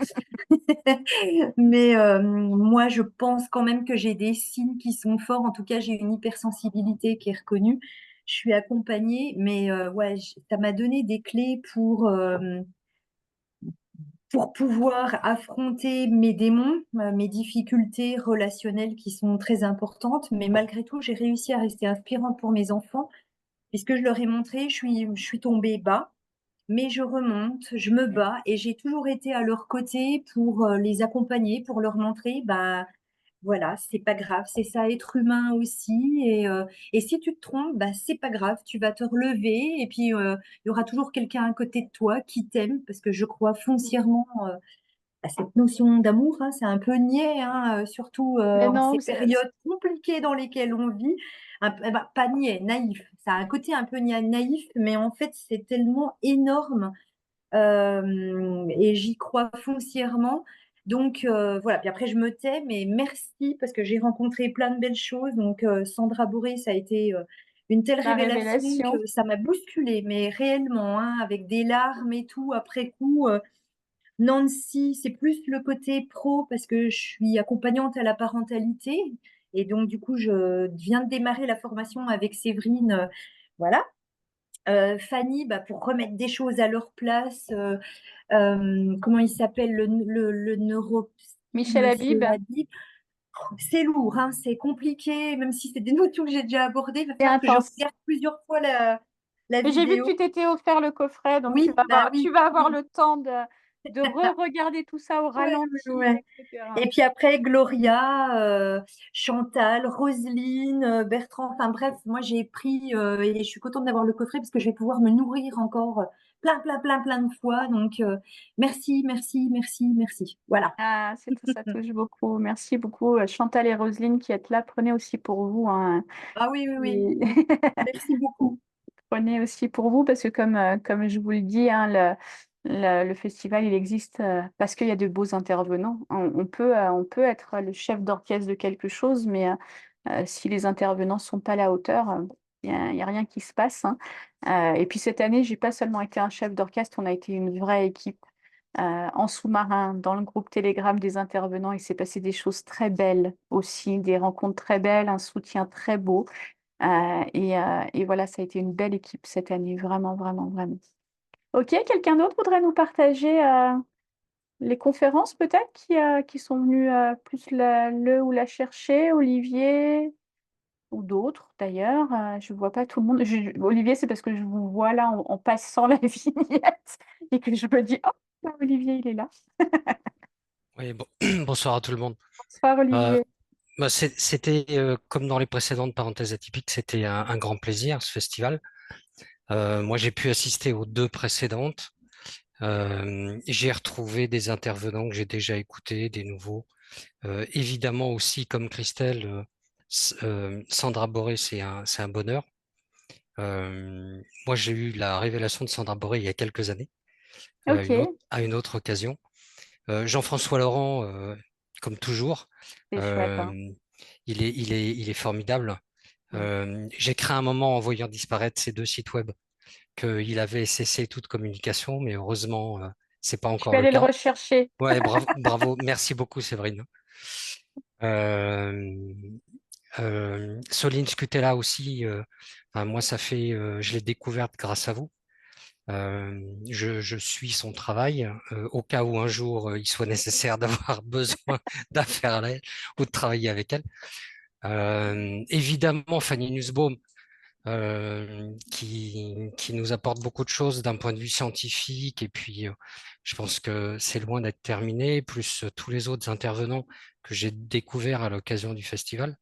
Mais moi, je pense quand même que j'ai des signes qui sont forts. En tout cas, j'ai une hypersensibilité qui est reconnue. Je suis accompagnée, mais ouais, ça m'a donné des clés pour pouvoir affronter mes démons, mes difficultés relationnelles qui sont très importantes. Mais malgré tout, j'ai réussi à rester inspirante pour mes enfants, puisque je leur ai montré, je suis tombée bas, mais je remonte, je me bats et j'ai toujours été à leur côté pour les accompagner, pour leur montrer, voilà, c'est pas grave, c'est ça être humain aussi. Et si tu te trompes, c'est pas grave, tu vas te relever et puis il y aura toujours quelqu'un à côté de toi qui t'aime parce que je crois foncièrement à cette notion d'amour, hein. C'est un peu niais, hein, surtout Mais en non, ces périodes compliquées dans lesquelles on vit. Pas niais, naïf. Ça a un côté un peu naïf, mais en fait, c'est tellement énorme et j'y crois foncièrement. Donc voilà, puis après je me tais, mais merci parce que j'ai rencontré plein de belles choses. Donc Sandra Boré, ça a été une telle la révélation révélation. que ça m'a bousculée, mais réellement, hein, avec des larmes et tout après coup. Nancy, c'est plus le côté pro parce que je suis accompagnante à la parentalité et donc du coup je viens de démarrer la formation avec Séverine, voilà. Fanny, pour remettre des choses à leur place, comment il s'appelle le neuropsy, Michel Monsieur Habib. Hadid. C'est lourd, hein, c'est compliqué, même si c'est des notions que j'ai déjà abordées, il va C'est falloir que je intense. regarde plusieurs fois la Mais j'ai vu que vidéo. tu t'étais offert le coffret, donc Oui, tu oui, vas avoir oui. le temps de re-regarder tout ça au Ouais, ralenti, ouais. etc. Et puis après, Gloria, Chantal, Roselyne, Bertrand, enfin bref, moi j'ai pris et je suis contente d'avoir le coffret parce que je vais pouvoir me nourrir encore plein de fois. Donc merci, merci, merci, merci. Voilà. Ah, ça touche beaucoup. Merci beaucoup, Chantal et Roselyne qui êtes là. Prenez aussi pour vous, hein. Ah oui, oui, oui. Et Merci beaucoup. prenez aussi pour vous parce que comme je vous le dis, hein, le festival, il existe parce qu'il y a de beaux intervenants. On peut être le chef d'orchestre de quelque chose, mais si les intervenants sont pas à la hauteur, il y a rien qui se passe, hein. Et puis cette année, j'ai pas seulement été un chef d'orchestre, on a été une vraie équipe en sous-marin, dans le groupe Telegram des intervenants. Il s'est passé des choses très belles aussi, des rencontres très belles, un soutien très beau. Et voilà, ça a été une belle équipe cette année, vraiment, vraiment, vraiment. Ok, quelqu'un d'autre voudrait nous partager les conférences peut-être qui sont venus plus le ou la chercher, Olivier ou d'autres d'ailleurs. Je ne vois pas tout le monde. Olivier, c'est parce que je vous vois là en passant la vignette et que je me dis, oh, Olivier, il est là. Oui, bon, bonsoir à tout le monde. Bonsoir Euh, Olivier. Bah, c'était comme dans les précédentes parenthèses atypiques, c'était un grand plaisir ce festival. Moi, j'ai pu assister aux deux précédentes. J'ai retrouvé des intervenants que j'ai déjà écoutés, des nouveaux. Évidemment aussi, comme Christelle, Sandra Boré, c'est un bonheur. Moi, j'ai eu la révélation de Sandra Boré il y a quelques années, Ok, à une autre occasion. Jean-François Laurent, comme toujours, c'est chouette, euh, hein. il est formidable. Mm. J'ai craint un moment en voyant disparaître ces deux sites web qu'il avait cessé toute communication, mais heureusement, c'est pas Je encore vais le aller le cas. rechercher. Ouais, bravo, bravo, merci beaucoup, Séverine. Euh, Soline Scutella aussi, enfin, moi, je l'ai découverte grâce à vous. Je suis son travail au cas où un jour il soit nécessaire d'avoir besoin d'affaires à elle ou de travailler avec elle. Évidemment, Fanny Nussbaum, qui nous apporte beaucoup de choses d'un point de vue scientifique, et puis je pense que c'est loin d'être terminé, plus tous les autres intervenants que j'ai découverts à l'occasion du festival.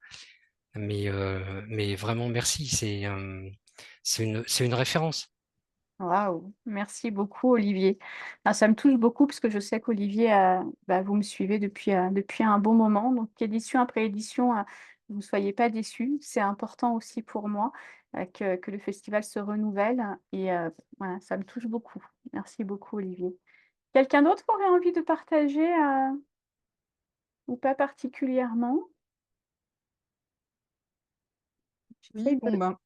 Mais vraiment, merci, c'est une référence. Waouh, merci beaucoup Olivier. Ah, ça me touche beaucoup parce que je sais qu'Olivier, bah, vous me suivez depuis un bon moment. Donc édition après édition, vous ne soyez pas déçus. C'est important aussi pour moi que le festival se renouvelle. Et voilà, ça me touche beaucoup. Merci beaucoup Olivier. Quelqu'un d'autre aurait envie de partager ou pas particulièrement? Oui, J'essaie bon de- ben,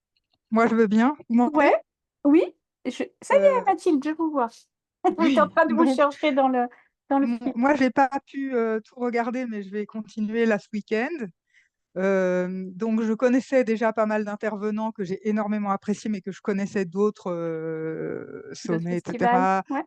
moi je veux bien. Vous Ouais, m'entendez? oui. Ça y est, Euh, Mathilde, je vous vois. J'étais en oui, train de vous donc chercher dans le fil. moi j'ai pas pu tout regarder, mais je vais continuer là ce week-end. Donc je connaissais déjà pas mal d'intervenants que j'ai énormément appréciés, mais que je connaissais d'autres D'autres sommets, festivals? etc., Ouais.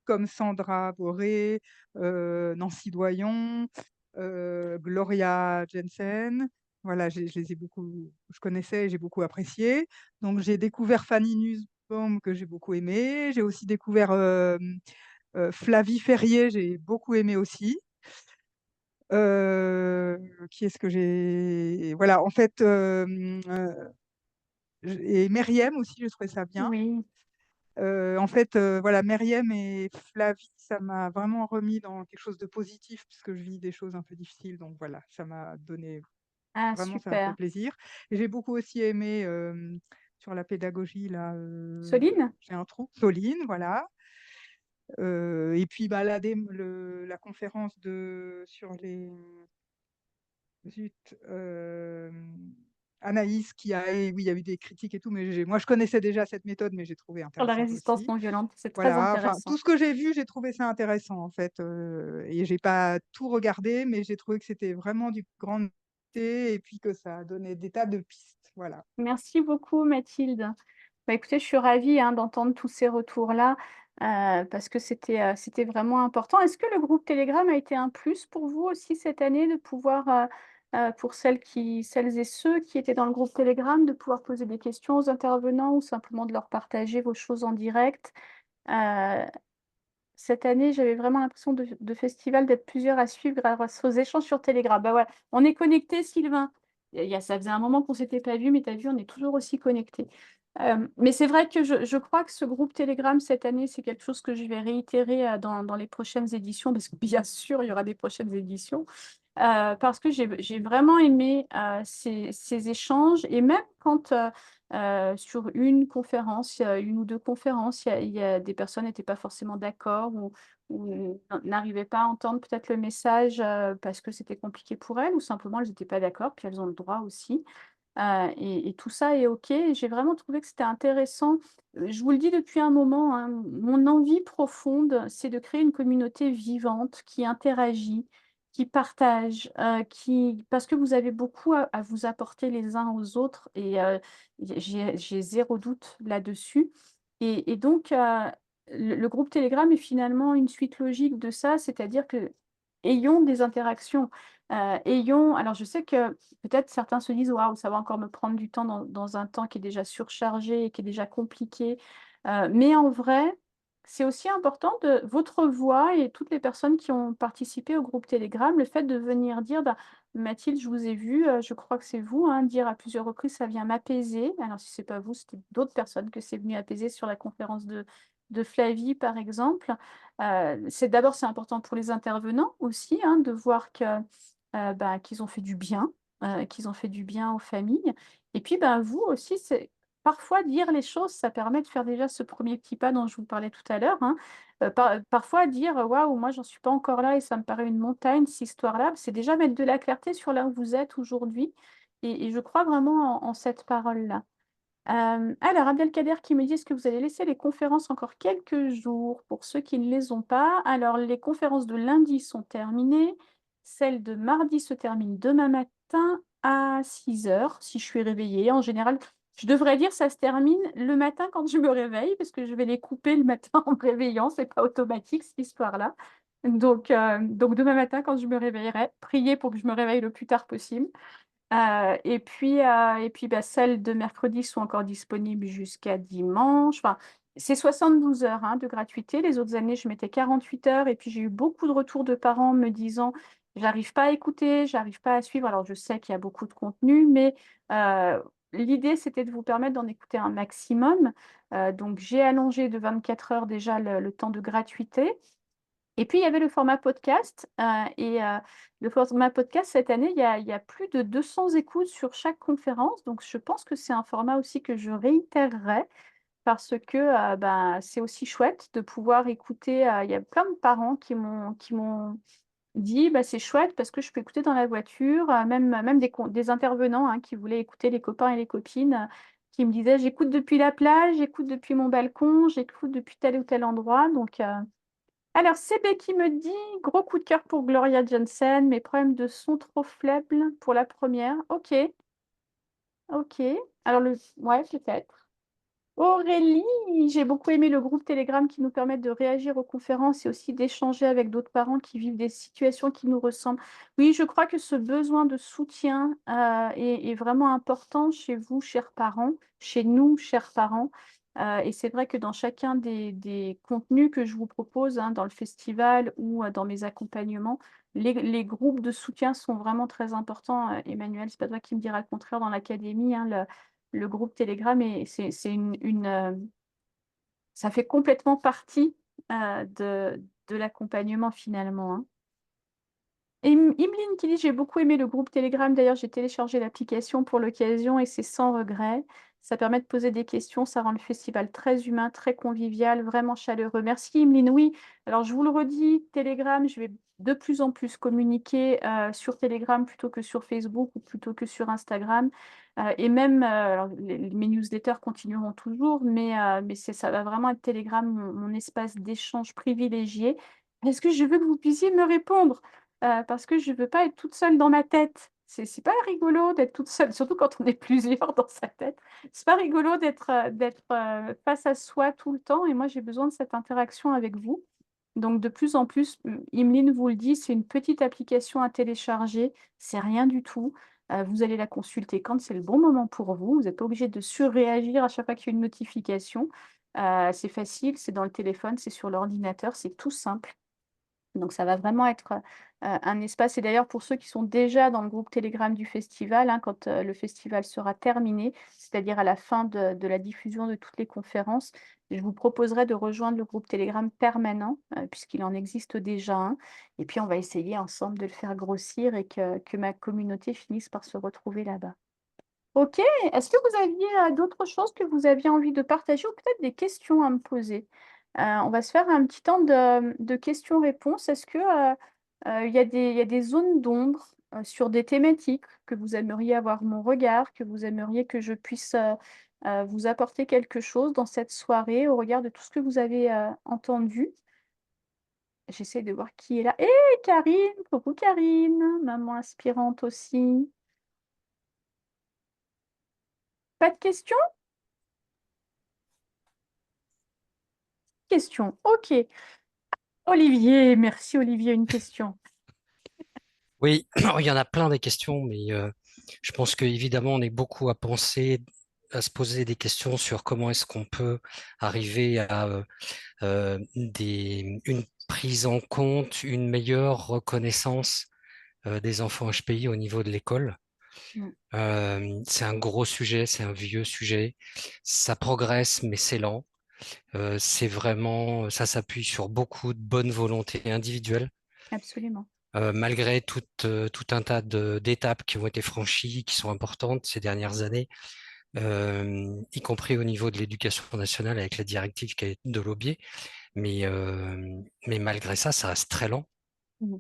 comme Sandra Boré, Nancy Doyon, Gloria Jensen. Voilà, je les ai beaucoup, je connaissais et j'ai beaucoup apprécié. Donc j'ai découvert Fanny Nussbaum que j'ai beaucoup aimé. J'ai aussi découvert Flavie Ferrier, j'ai beaucoup aimé aussi. Qui est-ce que j'ai... Voilà, en fait, et Meriem aussi, je trouvais ça bien. Oui. En fait, voilà, Meriem et Flavie, ça m'a vraiment remis dans quelque chose de positif, puisque je vis des choses un peu difficiles. Donc voilà, ça m'a donné, Ah, vraiment, ça m'a fait super. plaisir. Et j'ai beaucoup aussi aimé sur la pédagogie, là, Soline? j'ai un trou, Soline, voilà. Et puis bah, la conférence sur les zut, Anaïs oui, il y a eu des critiques et tout, mais moi je connaissais déjà cette méthode, mais j'ai trouvé Sur la intéressante résistance aussi. non violente, c'est très Voilà, enfin intéressant. tout ce que j'ai vu, j'ai trouvé ça intéressant en fait, et j'ai pas tout regardé, mais j'ai trouvé que c'était vraiment du grand thé et puis que ça donnait des tas de pistes. Voilà. Merci beaucoup, Mathilde. Bah, écoutez, je suis ravie hein, d'entendre tous ces retours-là parce que c'était vraiment important. Est-ce que le groupe Telegram a été un plus pour vous aussi cette année de pouvoir, pour celles et ceux qui étaient dans le groupe Telegram, de pouvoir poser des questions aux intervenants ou simplement de leur partager vos choses en direct? Euh, Cette année, j'avais vraiment l'impression de festival d'être plusieurs à suivre grâce aux échanges sur Telegram. Bah ouais, on est connectés, Sylvain. Ça faisait un moment qu'on ne s'était pas vu, mais tu as vu, on est toujours aussi connectés. Mais c'est vrai que je crois que ce groupe Telegram cette année, c'est quelque chose que je vais réitérer dans les prochaines éditions, parce que bien sûr, il y aura des prochaines éditions. Parce que j'ai vraiment aimé ces échanges et même quand sur une conférence, une ou deux conférences, il y a des personnes n'étaient pas forcément d'accord ou n'arrivaient pas à entendre peut-être le message parce que c'était compliqué pour elles ou simplement elles n'étaient pas d'accord, puis elles ont le droit aussi. Et tout ça est OK. Et j'ai vraiment trouvé que c'était intéressant. Je vous le dis depuis un moment, hein, mon envie profonde, c'est de créer une communauté vivante qui interagit, qui partage, parce que vous avez beaucoup à vous apporter les uns aux autres et j'ai zéro doute là-dessus. Et donc, le groupe Telegram est finalement une suite logique de ça, c'est-à-dire que ayons des interactions. Alors je sais que peut-être certains se disent, waouh, ça va encore me prendre du temps dans un temps qui est déjà surchargé et qui est déjà compliqué. Mais en vrai, c'est aussi important de votre voix et toutes les personnes qui ont participé au groupe Telegram, le fait de venir dire, bah, Mathilde, je vous ai vu, je crois que c'est vous, hein, dire à plusieurs reprises, ça vient m'apaiser. Alors, si c'est pas vous, c'était d'autres personnes que c'est venu apaiser sur la conférence de Flavie, par exemple. C'est important pour les intervenants aussi, hein, de voir que, bah, qu'ils ont fait du bien, qu'ils ont fait du bien aux familles. Et puis, bah, vous aussi, parfois, dire les choses, ça permet de faire déjà ce premier petit pas dont je vous parlais tout à l'heure, hein. Parfois, dire waouh, moi, j'en suis pas encore là et ça me paraît une montagne, cette histoire-là, c'est déjà mettre de la clarté sur là où vous êtes aujourd'hui. Et je crois vraiment en cette parole-là. Alors, Abdelkader qui me dit est-ce que vous allez laisser les conférences encore quelques jours pour ceux qui ne les ont pas? Alors, les conférences de lundi sont terminées. Celle de mardi se termine demain matin à 6 heures, si je suis réveillée. En général, je devrais dire ça se termine le matin quand je me réveille, parce que je vais les couper le matin en me réveillant. C'est pas automatique, cette histoire-là. Donc, demain matin, quand je me réveillerai, priez pour que je me réveille le plus tard possible. Et puis bah, celles de mercredi sont encore disponibles jusqu'à dimanche. Enfin, c'est 72 heures, hein, de gratuité. Les autres années, je mettais 48 heures. Et puis, j'ai eu beaucoup de retours de parents me disant, j'arrive pas à écouter, j'arrive pas à suivre. Alors, je sais qu'il y a beaucoup de contenu, mais l'idée, c'était de vous permettre d'en écouter un maximum. Donc, j'ai allongé de 24 heures déjà le temps de gratuité. Et puis, il y avait le format podcast. Le format podcast, cette année, il y a plus de 200 écoutes sur chaque conférence. Donc, je pense que c'est un format aussi que je réitérerai parce que bah, c'est aussi chouette de pouvoir écouter. Il y a plein de parents qui m'ont dit, bah, c'est chouette parce que je peux écouter dans la voiture, même des intervenants, hein, qui voulaient écouter les copains et les copines, qui me disaient, j'écoute depuis la plage, j'écoute depuis mon balcon, j'écoute depuis tel ou tel endroit. Donc, alors, CB qui me dit, gros coup de cœur pour Gloria Johnson, mes problèmes de son trop faibles pour la première. Ok, ok. Alors, ouais, peut-être. Aurélie, j'ai beaucoup aimé le groupe Telegram qui nous permet de réagir aux conférences et aussi d'échanger avec d'autres parents qui vivent des situations qui nous ressemblent. Oui, je crois que ce besoin de soutien est vraiment important chez vous, chers parents, chez nous, chers parents. Et c'est vrai que dans chacun des contenus que je vous propose, hein, dans le festival ou dans mes accompagnements, les groupes de soutien sont vraiment très importants. Emmanuel, c'est pas toi qui me diras le contraire dans l'académie, hein, le groupe Telegram, et c'est ça fait complètement partie de l'accompagnement finalement, hein. Et Imeline qui dit j'ai beaucoup aimé le groupe Telegram. D'ailleurs, j'ai téléchargé l'application pour l'occasion et c'est sans regret. Ça permet de poser des questions, ça rend le festival très humain, très convivial, vraiment chaleureux. Merci Imeline. Oui, alors je vous le redis, Telegram, je vais de plus en plus communiquer sur Telegram plutôt que sur Facebook ou plutôt que sur Instagram. Et même, alors, mes newsletters continueront toujours, mais ça va vraiment être Telegram, mon espace d'échange privilégié. Est-ce que je veux que vous puissiez me répondre? Parce que je ne veux pas être toute seule dans ma tête. C'est pas rigolo d'être toute seule, surtout quand on est plusieurs dans sa tête. C'est pas rigolo d'être face à soi tout le temps. Et moi, j'ai besoin de cette interaction avec vous. Donc, de plus en plus, Imeline vous le dit, c'est une petite application à télécharger. C'est rien du tout. Vous allez la consulter quand c'est le bon moment pour vous. Vous n'êtes pas obligé de surréagir à chaque fois qu'il y a une notification. C'est facile, c'est dans le téléphone, c'est sur l'ordinateur, c'est tout simple. Donc, ça va vraiment être un espace. Et d'ailleurs, pour ceux qui sont déjà dans le groupe Telegram du festival, hein, quand le festival sera terminé, c'est-à-dire à la fin de la diffusion de toutes les conférences, je vous proposerai de rejoindre le groupe Telegram permanent, puisqu'il en existe déjà un. Et puis, on va essayer ensemble de le faire grossir et que ma communauté finisse par se retrouver là-bas. Ok, est-ce que vous aviez d'autres choses que vous aviez envie de partager ou peut-être des questions à me poser? On va se faire un petit temps de questions-réponses. Est-ce que il y a des zones d'ombre sur des thématiques que vous aimeriez avoir mon regard, que vous aimeriez que je puisse vous apporter quelque chose dans cette soirée au regard de tout ce que vous avez entendu? J'essaie de voir qui est là. Hé, Karine! Coucou Karine, maman inspirante aussi. Pas de questions? Question. Ok. Olivier, merci Olivier, une question. Oui, il y en a plein des questions, mais je pense qu'évidemment, on est beaucoup à penser à se poser des questions sur comment est-ce qu'on peut arriver à une prise en compte, une meilleure reconnaissance des enfants HPI au niveau de l'école. C'est un gros sujet, c'est un vieux sujet. Ça progresse, mais c'est lent. C'est vraiment, ça s'appuie sur beaucoup de bonne volonté individuelle, Absolument. malgré tout un tas d'étapes qui ont été franchies, qui sont importantes ces dernières années, y compris au niveau de l'éducation nationale avec la directive qui est de l'OBIE. Mais malgré ça, ça reste très lent. Mhm.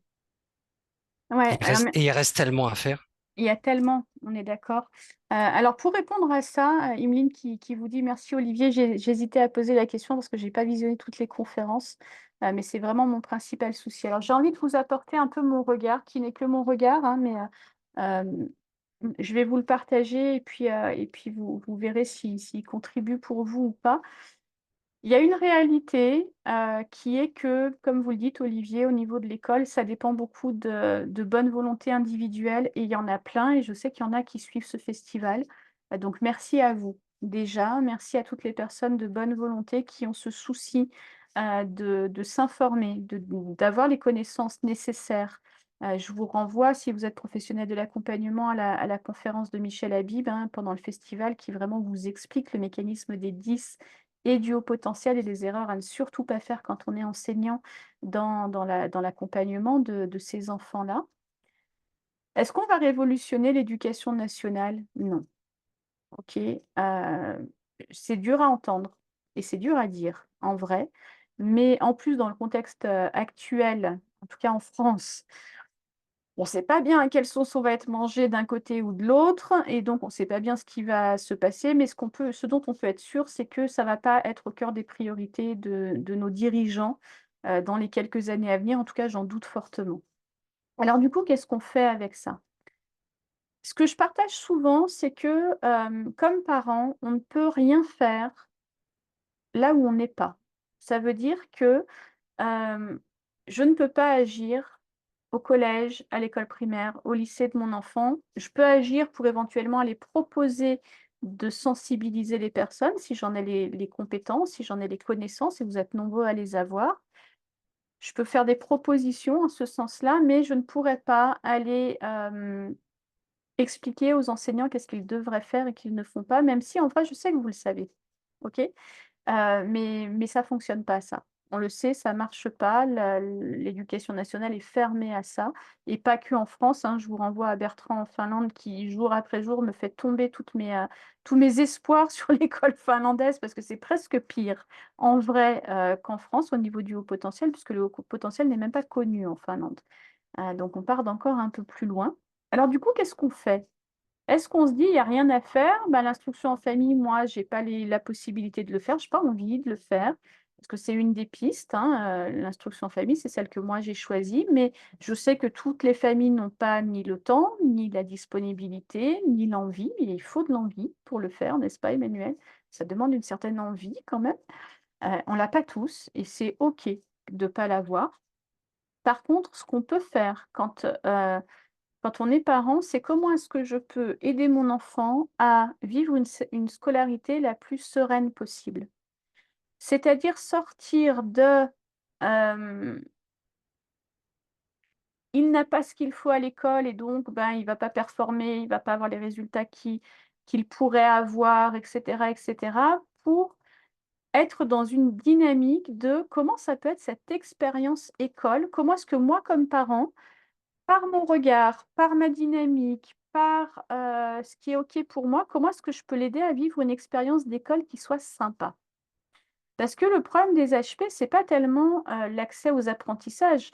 Ouais, Il reste tellement à faire. il y a tellement, on est d'accord. Alors, pour répondre à ça, Emeline qui vous dit merci Olivier, j'hésitais à poser la question parce que je n'ai pas visionné toutes les conférences, mais c'est vraiment mon principal souci. Alors, j'ai envie de vous apporter un peu mon regard, qui n'est que mon regard, hein, mais je vais vous le partager et puis vous verrez s'il contribue pour vous ou pas. Il y a une réalité qui est que, comme vous le dites, Olivier, au niveau de l'école, ça dépend beaucoup de bonne volonté individuelle et il y en a plein et je sais qu'il y en a qui suivent ce festival. Donc, merci à vous déjà. Merci à toutes les personnes de bonne volonté qui ont ce souci de s'informer, d'avoir les connaissances nécessaires. Je vous renvoie, si vous êtes professionnel de l'accompagnement, à la conférence de Michel Habib pendant le festival qui vraiment vous explique le mécanisme des 10 et du haut potentiel et des erreurs à ne surtout pas faire quand on est enseignant dans l'accompagnement de ces enfants-là. Est-ce qu'on va révolutionner l'éducation nationale? Non. OK. C'est dur à entendre et c'est dur à dire, en vrai. Mais en plus, dans le contexte actuel, en tout cas en France, on ne sait pas bien à quelle sauce on va être mangé d'un côté ou de l'autre, et donc on ne sait pas bien ce qui va se passer, mais ce dont on peut être sûr, c'est que ça ne va pas être au cœur des priorités de nos dirigeants dans les quelques années à venir. En tout cas, j'en doute fortement. Alors du coup, qu'est-ce qu'on fait avec ça? Ce que je partage souvent, c'est que comme parents, on ne peut rien faire là où on n'est pas. Ça veut dire que je ne peux pas agir au collège, à l'école primaire, au lycée de mon enfant. Je peux agir pour éventuellement aller proposer de sensibiliser les personnes si j'en ai les compétences, si j'en ai les connaissances et vous êtes nombreux à les avoir. Je peux faire des propositions en ce sens-là, mais je ne pourrais pas aller expliquer aux enseignants qu'est-ce qu'ils devraient faire et qu'ils ne font pas, même si en vrai, je sais que vous le savez. OK? Mais ça fonctionne pas ça. On le sait, ça marche pas. L'éducation nationale est fermée à ça et pas que en France, hein. Je vous renvoie à Bertrand en Finlande qui, jour après jour, me fait tomber tous mes espoirs sur l'école finlandaise parce que c'est presque pire en vrai qu'en France au niveau du haut potentiel, puisque le haut potentiel n'est même pas connu en Finlande. Donc on part d'encore un peu plus loin. Alors du coup, qu'est-ce qu'on fait? Est-ce qu'on se dit, il n'y a rien à faire? Bah, l'instruction en famille, moi, je n'ai pas la possibilité de le faire, je n'ai pas envie de le faire, parce que c'est une des pistes, hein, l'instruction en famille, c'est celle que moi j'ai choisie, mais je sais que toutes les familles n'ont pas ni le temps, ni la disponibilité, ni l'envie, et il faut de l'envie pour le faire, n'est-ce pas, Emmanuel? Ça demande une certaine envie quand même. On ne l'a pas tous, et c'est OK de ne pas l'avoir. Par contre, ce qu'on peut faire quand on est parent, c'est comment est-ce que je peux aider mon enfant à vivre une scolarité la plus sereine possible. C'est-à-dire sortir de il n'a pas ce qu'il faut à l'école et donc ben, il ne va pas performer, il ne va pas avoir les résultats qu'il pourrait avoir, etc., pour être dans une dynamique de comment ça peut être cette expérience école, comment est-ce que moi, comme parent, par mon regard, par ma dynamique, par ce qui est OK pour moi, comment est-ce que je peux l'aider à vivre une expérience d'école qui soit sympa? Parce que le problème des HP, c'est pas tellement l'accès aux apprentissages.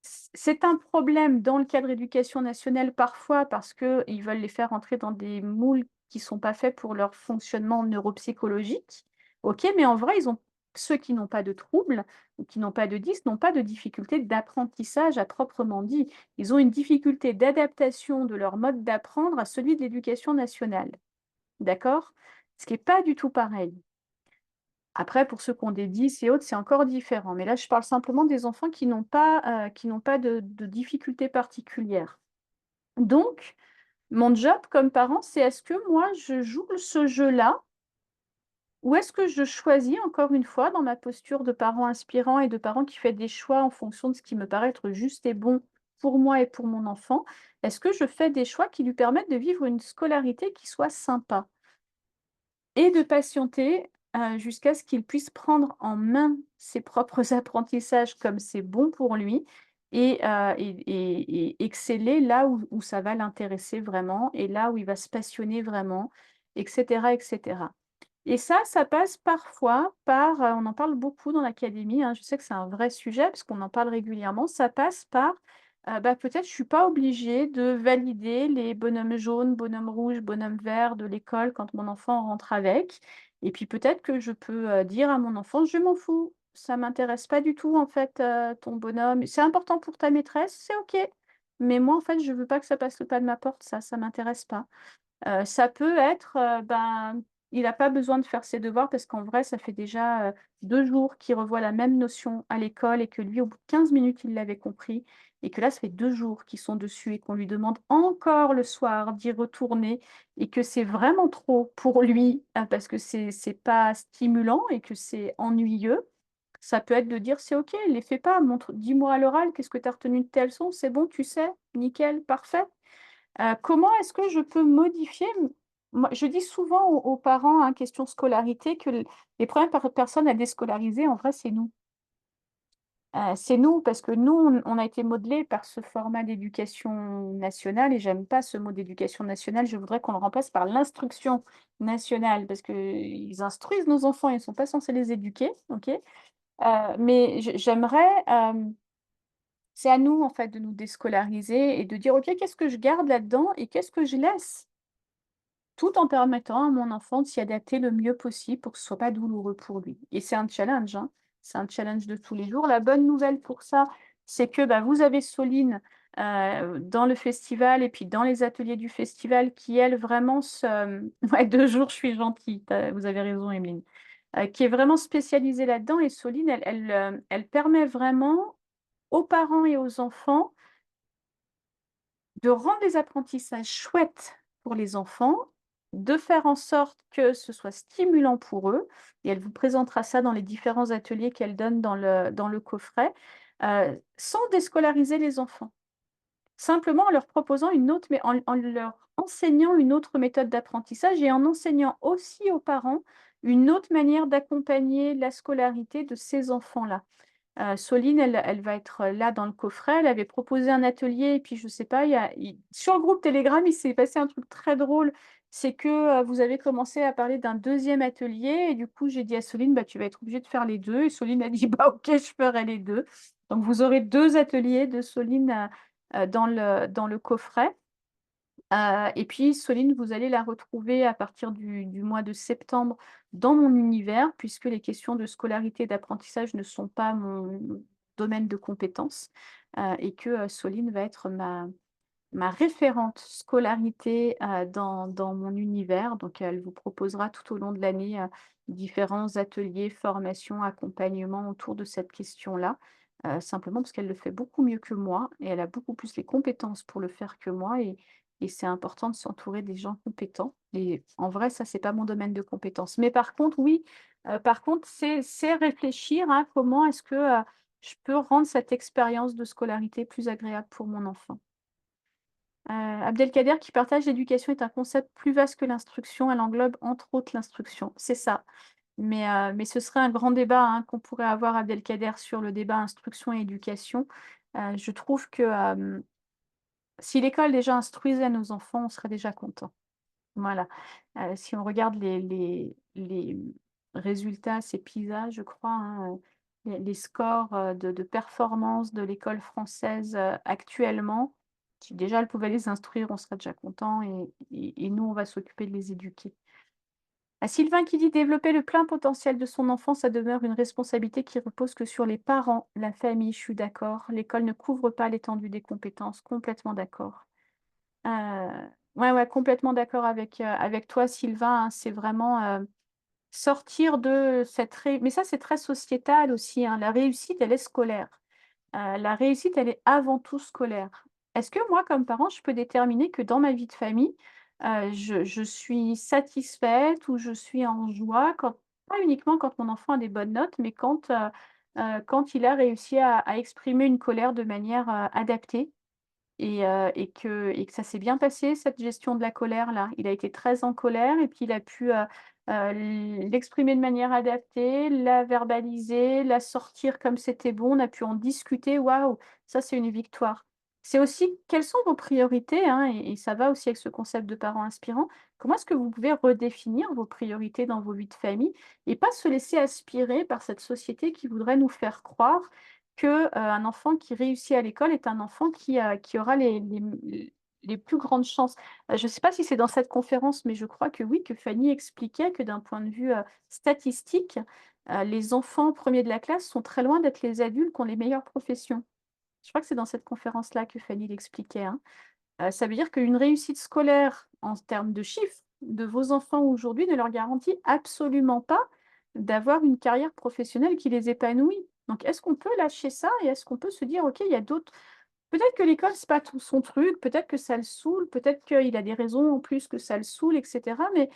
C'est un problème dans le cadre éducation nationale parfois parce qu'ils veulent les faire entrer dans des moules qui ne sont pas faits pour leur fonctionnement neuropsychologique. OK, mais en vrai, ceux qui n'ont pas de troubles ou qui n'ont pas de 10 n'ont pas de difficulté d'apprentissage à proprement dit. Ils ont une difficulté d'adaptation de leur mode d'apprendre à celui de l'éducation nationale. D'accord? Ce qui n'est pas du tout pareil. Après, pour ceux qui ont des 10 et autres, c'est encore différent. Mais là, je parle simplement des enfants qui n'ont pas de difficultés particulières. Donc, Mon job comme parent, c'est est-ce que moi, je joue ce jeu-là ou est-ce que je choisis, encore une fois, dans ma posture de parent inspirant et de parent qui fait des choix en fonction de ce qui me paraît être juste et bon pour moi et pour mon enfant, est-ce que je fais des choix qui lui permettent de vivre une scolarité qui soit sympa? Et de patienter, jusqu'à ce qu'il puisse prendre en main ses propres apprentissages comme c'est bon pour lui et exceller là où ça va l'intéresser vraiment et là où il va se passionner vraiment et cetera et cetera. Et ça passe parfois par, on en parle beaucoup dans l'académie, hein, je sais que c'est un vrai sujet parce qu'on en parle régulièrement, ça passe par, bah, peut-être je suis pas obligée de valider les bonhommes jaunes, bonhommes rouges, bonhommes verts de l'école quand mon enfant rentre avec. Et puis peut-être que je peux, dire à mon enfant: «Je m'en fous, ça m'intéresse pas du tout en fait, ton bonhomme. C'est important pour ta maîtresse, c'est OK, mais moi en fait je veux pas que ça passe le pas de ma porte, ça m'intéresse pas». Ça peut être, ben, il a pas besoin de faire ses devoirs parce qu'en vrai, ça fait déjà, 2 jours qu'il revoit la même notion à l'école et que lui, au bout de 15 minutes, il l'avait compris et que là, ça fait 2 jours qu'ils sont dessus et qu'on lui demande encore le soir d'y retourner et que c'est vraiment trop pour lui, parce que c'est pas stimulant et que c'est ennuyeux. Ça peut être de dire: «C'est OK, les fais pas, montre dis-moi à l'oral, qu'est-ce que tu as retenu de telle leçon? C'est bon, tu sais? Nickel, parfait». Comment est-ce que je peux modifier moi, je dis souvent aux parents, hein, question scolarité, que les premières personnes à déscolariser, en vrai, c'est nous. C'est nous, parce que nous, on a été modelés par ce format d'éducation nationale et j'aime pas ce mot d'éducation nationale. Je voudrais qu'on le remplace par l'instruction nationale parce qu'ils instruisent nos enfants, ils ne sont pas censés les éduquer, OK? Mais j'aimerais, c'est à nous, en fait, de nous déscolariser et de dire: «OK, qu'est-ce que je garde là-dedans et qu'est-ce que je laisse?» Tout en permettant à mon enfant de s'y adapter le mieux possible pour que ce soit pas douloureux pour lui. Et c'est un challenge, hein. C'est un challenge de tous les jours. La bonne nouvelle pour ça, c'est que, bah, vous avez Soline, dans le festival et puis dans les ateliers du festival qui, elle, vraiment se ouais, 2 jours, je suis gentille, vous avez raison, Emeline. Qui est vraiment spécialisée là-dedans et Soline, elle permet vraiment aux parents et aux enfants de rendre les apprentissages chouettes pour les enfants, de faire en sorte que ce soit stimulant pour eux et elle vous présentera ça dans les différents ateliers qu'elle donne dans le coffret, sans déscolariser les enfants. Simplement en leur proposant une autre mé en leur enseignant une autre méthode d'apprentissage et en enseignant aussi aux parents une autre manière d'accompagner la scolarité de ces enfants-là. Soline, elle va être là dans le coffret. Elle avait proposé un atelier et puis je sais pas, il sur le groupe Telegram, il s'est passé un truc très drôle. C'est que, vous avez commencé à parler d'un deuxième atelier et du coup, j'ai dit à Soline: «Bah, tu vas être obligée de faire les 2. Et Soline a dit: «Bah, OK, je ferai les 2. Donc vous aurez 2 ateliers de Soline, dans le coffret. Et puis Soline, vous allez la retrouver à partir du mois de septembre dans mon univers, puisque les questions de scolarité et d'apprentissage ne sont pas mon domaine de compétence, et que, Soline va être ma référente scolarité, dans mon univers. Donc elle vous proposera tout au long de l'année, différents ateliers, formations, accompagnements autour de cette question-là, simplement parce qu'elle le fait beaucoup mieux que moi et elle a beaucoup plus les compétences pour le faire que moi et c'est important de s'entourer des gens compétents et en vrai, ça, c'est pas mon domaine de compétences. Mais par contre, oui, par contre, c'est réfléchir à comment est-ce que, je peux rendre cette expérience de scolarité plus agréable pour mon enfant. Abdelkader qui partage: «L'éducation est un concept plus vaste que l'instruction, elle englobe entre autres l'instruction». C'est ça, mais ce serait un grand débat, hein, qu'on pourrait avoir Abdelkader sur le débat instruction et éducation. Je trouve que, si l'école déjà instruisait nos enfants, on serait déjà content. Voilà. Si on regarde les résultats, c'est PISA, je crois, hein, les scores, de performance de l'école française, actuellement, si déjà elle pouvait les instruire, on serait déjà content et nous, on va s'occuper de les éduquer. À Sylvain qui dit: «Développer le plein potentiel de son enfant, ça demeure une responsabilité qui repose que sur les parents, la famille». Je suis d'accord. L'école ne couvre pas l'étendue des compétences. Complètement d'accord. Heu, ouais, ouais, complètement d'accord avec toi Sylvain, hein. C'est vraiment, sortir de cette mais ça, c'est très sociétal aussi, hein. La réussite, elle est scolaire. La réussite, elle est avant tout scolaire. Est-ce que moi, comme parent, je peux déterminer que dans ma vie de famille, je suis satisfaite ou je suis en joie quand pas uniquement quand mon enfant a des bonnes notes, mais quand il a réussi à exprimer une colère de manière, adaptée et que ça s'est bien passé cette gestion de la colère-là. Il a été très en colère et puis il a pu, l'exprimer de manière adaptée, la verbaliser, la sortir comme c'était bon. On a pu en discuter. Waouh! Ça, c'est une victoire. C'est aussi quelles sont vos priorités, hein, et ça va aussi avec ce concept de parents inspirants. Comment est-ce que vous pouvez redéfinir vos priorités dans vos vies de famille et pas se laisser aspirer par cette société qui voudrait nous faire croire que, un enfant qui réussit à l'école est un enfant qui aura les plus grandes chances. Je ne sais pas si c'est dans cette conférence, mais je crois que oui, que Fanny expliquait que d'un point de vue, statistique, les enfants premiers de la classe sont très loin d'être les adultes qui ont les meilleures professions. Je crois que c'est dans cette conférence-là que Fanny l'expliquait, hein. Ça veut dire qu'une réussite scolaire en termes de chiffres de vos enfants aujourd'hui ne leur garantit absolument pas d'avoir une carrière professionnelle qui les épanouit. Donc est-ce qu'on peut lâcher ça et est-ce qu'on peut se dire: «OK, il y a d'autres» peut-être que l'école, c'est pas tout son truc, peut-être que ça le saoule, peut-être qu'il a des raisons en plus que ça le saoule et cetera, mais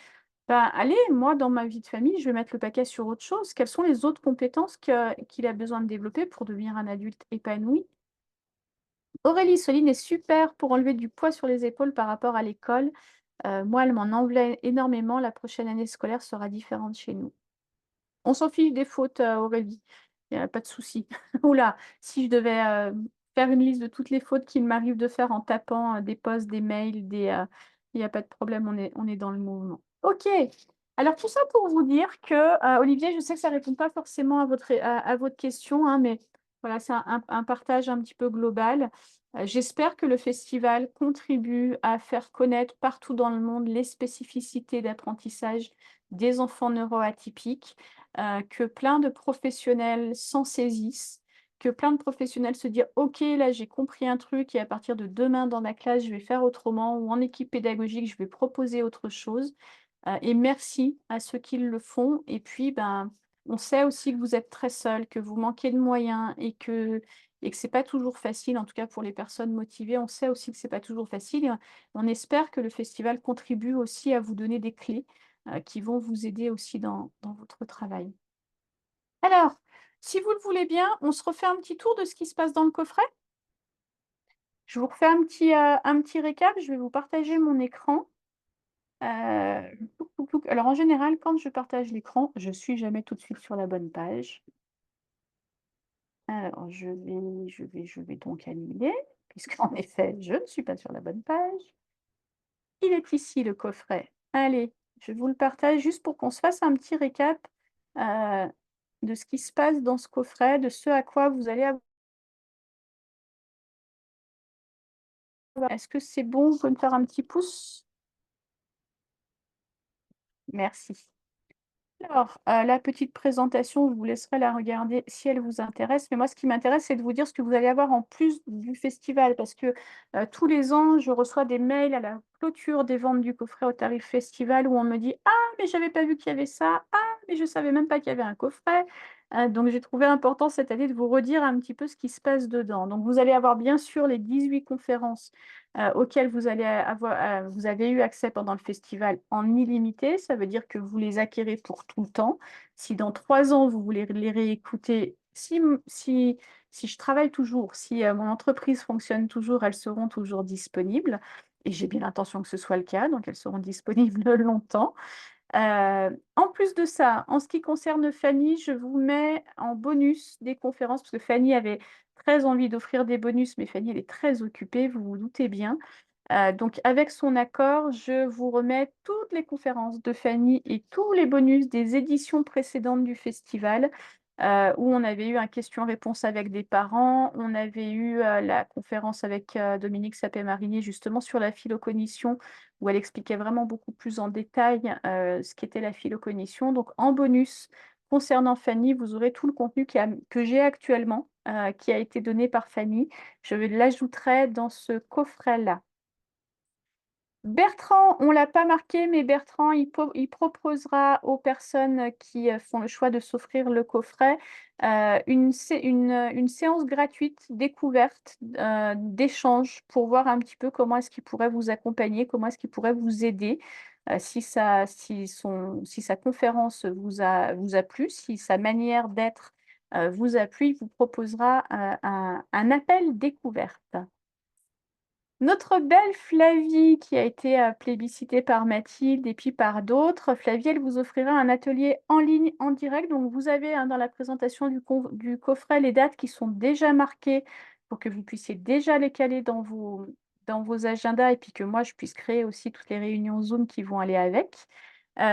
bah, allez, moi, dans ma vie de famille, je vais mettre le paquet sur autre chose. Quelles sont les autres compétences qu'il a besoin de développer pour devenir un adulte épanoui? Aurélie, Soline est super pour enlever du poids sur les épaules par rapport à l'école. Moi, elle m'en enlevait énormément. La prochaine année scolaire sera différente chez nous. On s'en fiche des fautes, Aurélie. Il y a pas de souci. Ouh là, si je devais, faire une liste de toutes les fautes qu'il m'arrive de faire en tapant, des posts, des mails, il y a pas de problème, on est dans le mouvement. OK. Alors tout ça pour vous dire que, Olivier, je sais que ça répond pas forcément à votre question, hein, mais voilà, c'est un partage un petit peu global. J'espère que le festival contribue à faire connaître partout dans le monde les spécificités d'apprentissage des enfants neuroatypiques, que plein de professionnels s'en saisissent, que plein de professionnels se disent: «OK, là, j'ai compris un truc et à partir de demain dans ma classe, je vais faire autrement ou en équipe pédagogique, je vais proposer autre chose». Et merci à ceux qui le font et puis, ben, on sait aussi que vous êtes très seuls, que vous manquez de moyens et que c'est pas toujours facile, en tout cas pour les personnes motivées. On sait aussi que c'est pas toujours facile et on espère que le festival contribue aussi à vous donner des clés, qui vont vous aider aussi dans votre travail. Alors, si vous le voulez bien, on se refait un petit tour de ce qui se passe dans le coffret? Je vous refais un petit récap, je vais vous partager mon écran. Touc, touc, touc. Alors en général, quand je partage l'écran, je suis jamais tout de suite sur la bonne page. Alors je vais donc annuler, puisqu'en effet, je ne suis pas sur la bonne page. Il est ici le coffret. Allez, je vous le partage juste pour qu'on se fasse un petit récap, heu, de ce qui se passe dans ce coffret, de ce à quoi vous allez avoir. Est-ce que c'est bon? Vous pouvez me faire un petit pouce? Merci. Alors, la petite présentation, je vous laisserai la regarder si elle vous intéresse. Mais moi, ce qui m'intéresse, c'est de vous dire ce que vous allez avoir en plus du festival. Parce que tous les ans, je reçois des mails à la clôture des ventes du coffret au tarif festival où on me dit: «Ah, mais j'avais pas vu qu'il y avait ça. Ah, mais je savais même pas qu'il y avait un coffret». Donc j'ai trouvé important cette année de vous redire un petit peu ce qui se passe dedans. Donc vous allez avoir bien sûr les 18 conférences auxquelles vous avez eu accès pendant le festival en illimité. Ça veut dire que vous les acquérez pour tout le temps. Si dans 3 ans, vous voulez les réécouter, si je travaille toujours, si mon entreprise fonctionne toujours, elles seront toujours disponibles. Et j'ai bien l'intention que ce soit le cas, donc elles seront disponibles longtemps. En plus de ça, en ce qui concerne Fanny, je vous mets en bonus des conférences, parce que Fanny avait très envie d'offrir des bonus, mais Fanny, elle est très occupée, vous vous doutez bien. Donc avec son accord, je vous remets toutes les conférences de Fanny et tous les bonus des éditions précédentes du festival, où on avait eu un question-réponse avec des parents. On avait eu, la conférence avec, Dominique Sapé-Marinier justement sur la phylocognition, où elle expliquait vraiment beaucoup plus en détail, ce qu'était la phylocognition. Donc en bonus, concernant Fanny, vous aurez tout le contenu que j'ai actuellement, qui a été donné par Fanny. Je l'ajouterai dans ce coffret-là. Bertrand, on ne l'a pas marqué, mais Bertrand, il proposera aux personnes qui font le choix de s'offrir le coffret une séance gratuite découverte, d'échange pour voir un petit peu comment est-ce qu'il pourrait vous accompagner, comment est-ce qu'il pourrait vous aider. Si sa conférence vous a plu, si sa manière d'être vous a plu, il vous proposera un appel découverte. Notre belle Flavie, qui a été plébiscitée par Mathilde et puis par d'autres, Flavie, elle vous offrira un atelier en ligne, en direct. Donc, vous avez dans la présentation du coffret les dates qui sont déjà marquées pour que vous puissiez déjà les caler dans vos agendas et puis que moi, je puisse créer aussi toutes les réunions Zoom qui vont aller avec.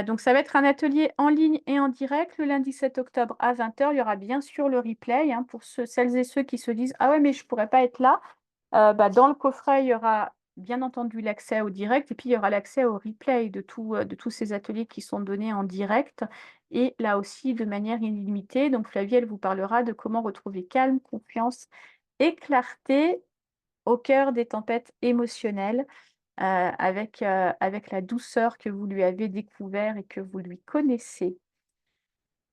Donc, ça va être un atelier en ligne et en direct le lundi 7 octobre à 20 h. Il y aura bien sûr le replay pour celles et ceux qui se disent « Ah ouais, mais je ne pourrais pas être là ». Dans le coffret, il y aura bien entendu l'accès au direct et puis il y aura l'accès au replay de tous ces ateliers qui sont donnés en direct et là aussi de manière illimitée. Donc Flavie, elle vous parlera de comment retrouver calme, confiance et clarté au cœur des tempêtes émotionnelles avec la douceur que vous lui avez découvert et que vous lui connaissez.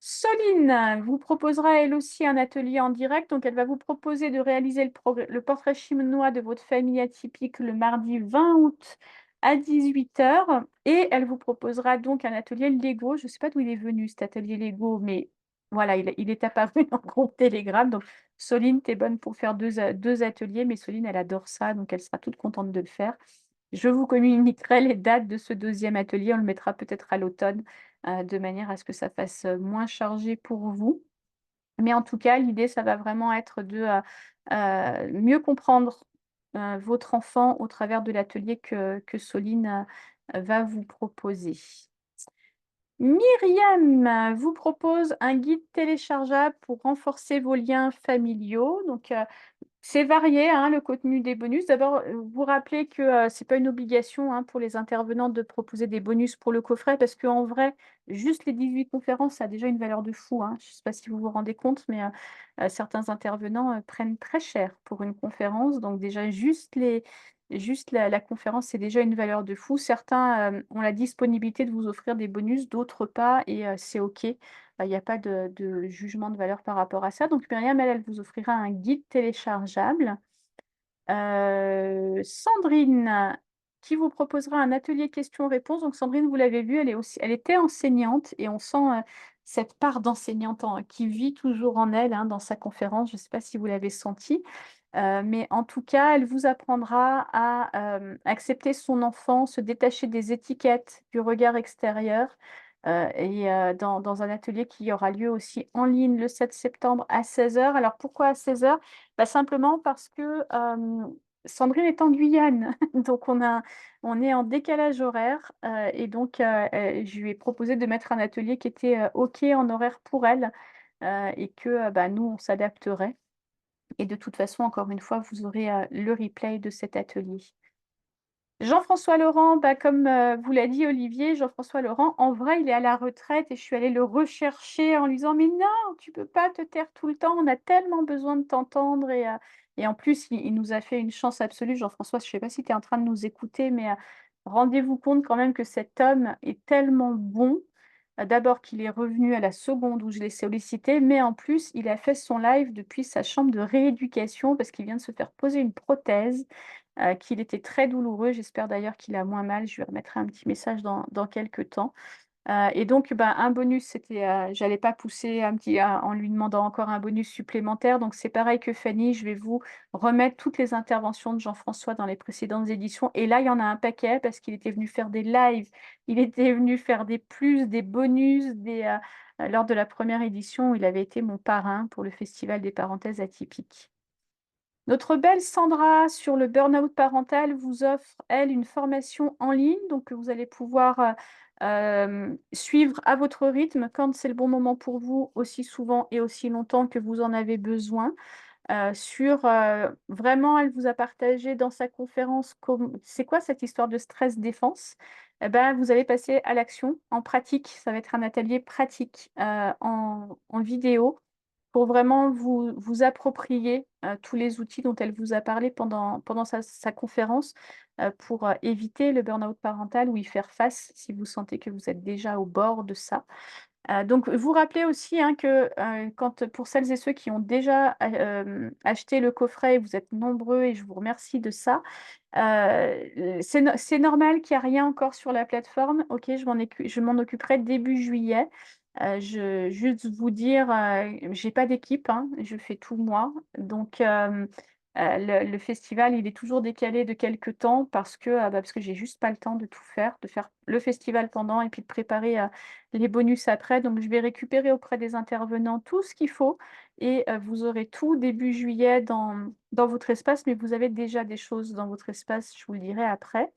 Soline vous proposera elle aussi un atelier en direct. Donc, elle va vous proposer de réaliser le portrait chinois de votre famille atypique le mardi 20 août à 18 h. Et elle vous proposera donc un atelier Lego. Je ne sais pas d'où il est venu cet atelier Lego, mais voilà, il est apparu dans le groupe Telegram. Donc, Soline, tu es bonne pour faire deux ateliers, mais Soline, elle adore ça, donc elle sera toute contente de le faire. Je vous communiquerai les dates de ce deuxième atelier. On le mettra peut-être à l'automne de manière à ce que ça fasse moins chargé pour vous. Mais en tout cas, l'idée, ça va vraiment être de mieux comprendre votre enfant au travers de l'atelier que Soline va vous proposer. Myriam vous propose un guide téléchargeable pour renforcer vos liens familiaux. Donc, c'est varié, le contenu des bonus. D'abord, vous rappelez que ce n'est pas une obligation pour les intervenants de proposer des bonus pour le coffret parce qu'en vrai, juste les 18 conférences, ça a déjà une valeur de fou. Je ne sais pas si vous vous rendez compte, mais certains intervenants prennent très cher pour une conférence. Donc déjà, juste la conférence, c'est déjà une valeur de fou. Certains ont la disponibilité de vous offrir des bonus, d'autres pas, et c'est OK. Il n'y a pas de jugement de valeur par rapport à ça. Donc, Myriam, elle vous offrira un guide téléchargeable. Sandrine, qui vous proposera un atelier questions-réponses. Donc, Sandrine, vous l'avez vu, elle était enseignante et on sent cette part d'enseignante qui vit toujours en elle dans sa conférence. Je ne sais pas si vous l'avez senti. Mais en tout cas, elle vous apprendra à accepter son enfant, se détacher des étiquettes, du regard extérieur. Dans un atelier qui aura lieu aussi en ligne le 7 septembre à 16 h. Alors pourquoi à 16 h? Simplement parce que Sandrine est en Guyane, donc on est en décalage horaire et donc je lui ai proposé de mettre un atelier qui était OK en horaire pour elle et que nous, on s'adapterait. Et de toute façon, encore une fois, vous aurez le replay de cet atelier. Jean-François Laurent, comme vous l'a dit Olivier, Jean-François Laurent, en vrai, il est à la retraite et je suis allée le rechercher en lui disant « Mais non, tu ne peux pas te taire tout le temps, on a tellement besoin de t'entendre. » Et en plus, il nous a fait une chance absolue. Jean-François, je ne sais pas si tu es en train de nous écouter, mais rendez-vous compte quand même que cet homme est tellement bon. D'abord qu'il est revenu à la seconde où je l'ai sollicité, mais en plus, il a fait son live depuis sa chambre de rééducation parce qu'il vient de se faire poser une prothèse qu'il était très douloureux. J'espère d'ailleurs qu'il a moins mal. Je lui remettrai un petit message dans quelques temps. Et donc, un bonus, c'était, j'allais pas pousser en lui demandant encore un bonus supplémentaire. Donc, c'est pareil que Fanny, je vais vous remettre toutes les interventions de Jean-François dans les précédentes éditions. Et là, il y en a un paquet parce qu'il était venu faire des lives, il était venu faire des plus, des bonus, lors de la première édition où il avait été mon parrain pour le Festival des parenthèses atypiques. Notre belle Sandra sur le burn-out parental vous offre, elle, une formation en ligne. Donc, vous allez pouvoir suivre à votre rythme quand c'est le bon moment pour vous, aussi souvent et aussi longtemps que vous en avez besoin. Vraiment, elle vous a partagé dans sa conférence c'est quoi cette histoire de stress défense. Vous allez passer à l'action en pratique. Ça va être un atelier pratique en vidéo pour vraiment vous approprier tous les outils dont elle vous a parlé pendant sa conférence pour éviter le burn-out parental ou y faire face si vous sentez que vous êtes déjà au bord de ça. Donc, vous rappelez aussi hein, que pour celles et ceux qui ont déjà acheté le coffret, vous êtes nombreux et je vous remercie de ça. C'est normal qu'il n'y a rien encore sur la plateforme. Ok, je m'en occuperai début juillet. Juste vous dire, j'ai pas d'équipe, hein, je fais tout moi. Donc, le festival, il est toujours décalé de quelques temps parce que j'ai juste pas le temps de tout faire, de faire le festival pendant et puis de préparer les bonus après. Donc, je vais récupérer auprès des intervenants tout ce qu'il faut et vous aurez tout début juillet dans votre espace, mais vous avez déjà des choses dans votre espace, je vous le dirai après.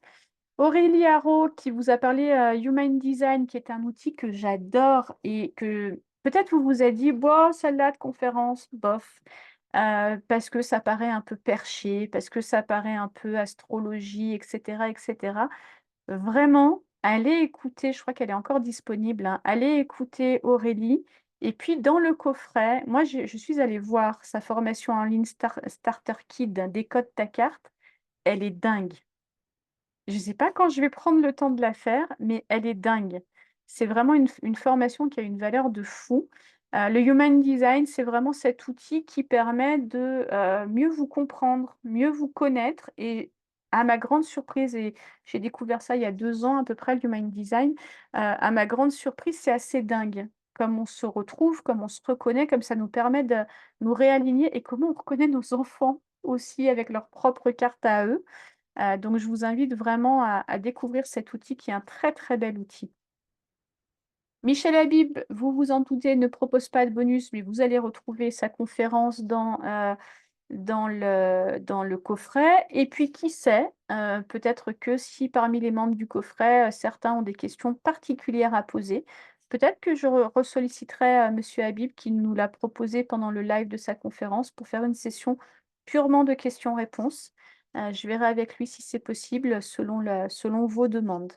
Aurélie Haro qui vous a parlé Human Design, qui est un outil que j'adore et que peut-être vous vous êtes dit, bon, celle-là de conférence, bof, parce que ça paraît un peu perché, parce que ça paraît un peu astrologie, etc., etc. Vraiment, allez écouter, je crois qu'elle est encore disponible, hein, allez écouter Aurélie. Et puis dans le coffret, moi je suis allée voir sa formation en ligne Starter Kit, Décode ta carte. Elle est dingue. Je ne sais pas quand je vais prendre le temps de la faire, mais elle est dingue. C'est vraiment une formation qui a une valeur de fou. Le Human Design, c'est vraiment cet outil qui permet de mieux vous comprendre, mieux vous connaître. Et à ma grande surprise, et j'ai découvert ça il y a 2 ans à peu près, le Human Design, à ma grande surprise, c'est assez dingue. Comme on se retrouve, comme on se reconnaît, comme ça nous permet de nous réaligner et comment on reconnaît nos enfants aussi avec leur propre carte à eux. Donc, je vous invite vraiment à découvrir cet outil qui est un très, très bel outil. Michel Habib, vous vous en doutez, ne propose pas de bonus, mais vous allez retrouver sa conférence dans le coffret. Et puis, qui sait, peut-être que si parmi les membres du coffret, certains ont des questions particulières à poser, peut-être que je ressolliciterai Monsieur Habib qui nous l'a proposé pendant le live de sa conférence pour faire une session purement de questions-réponses. Je verrai avec lui si c'est possible selon vos demandes.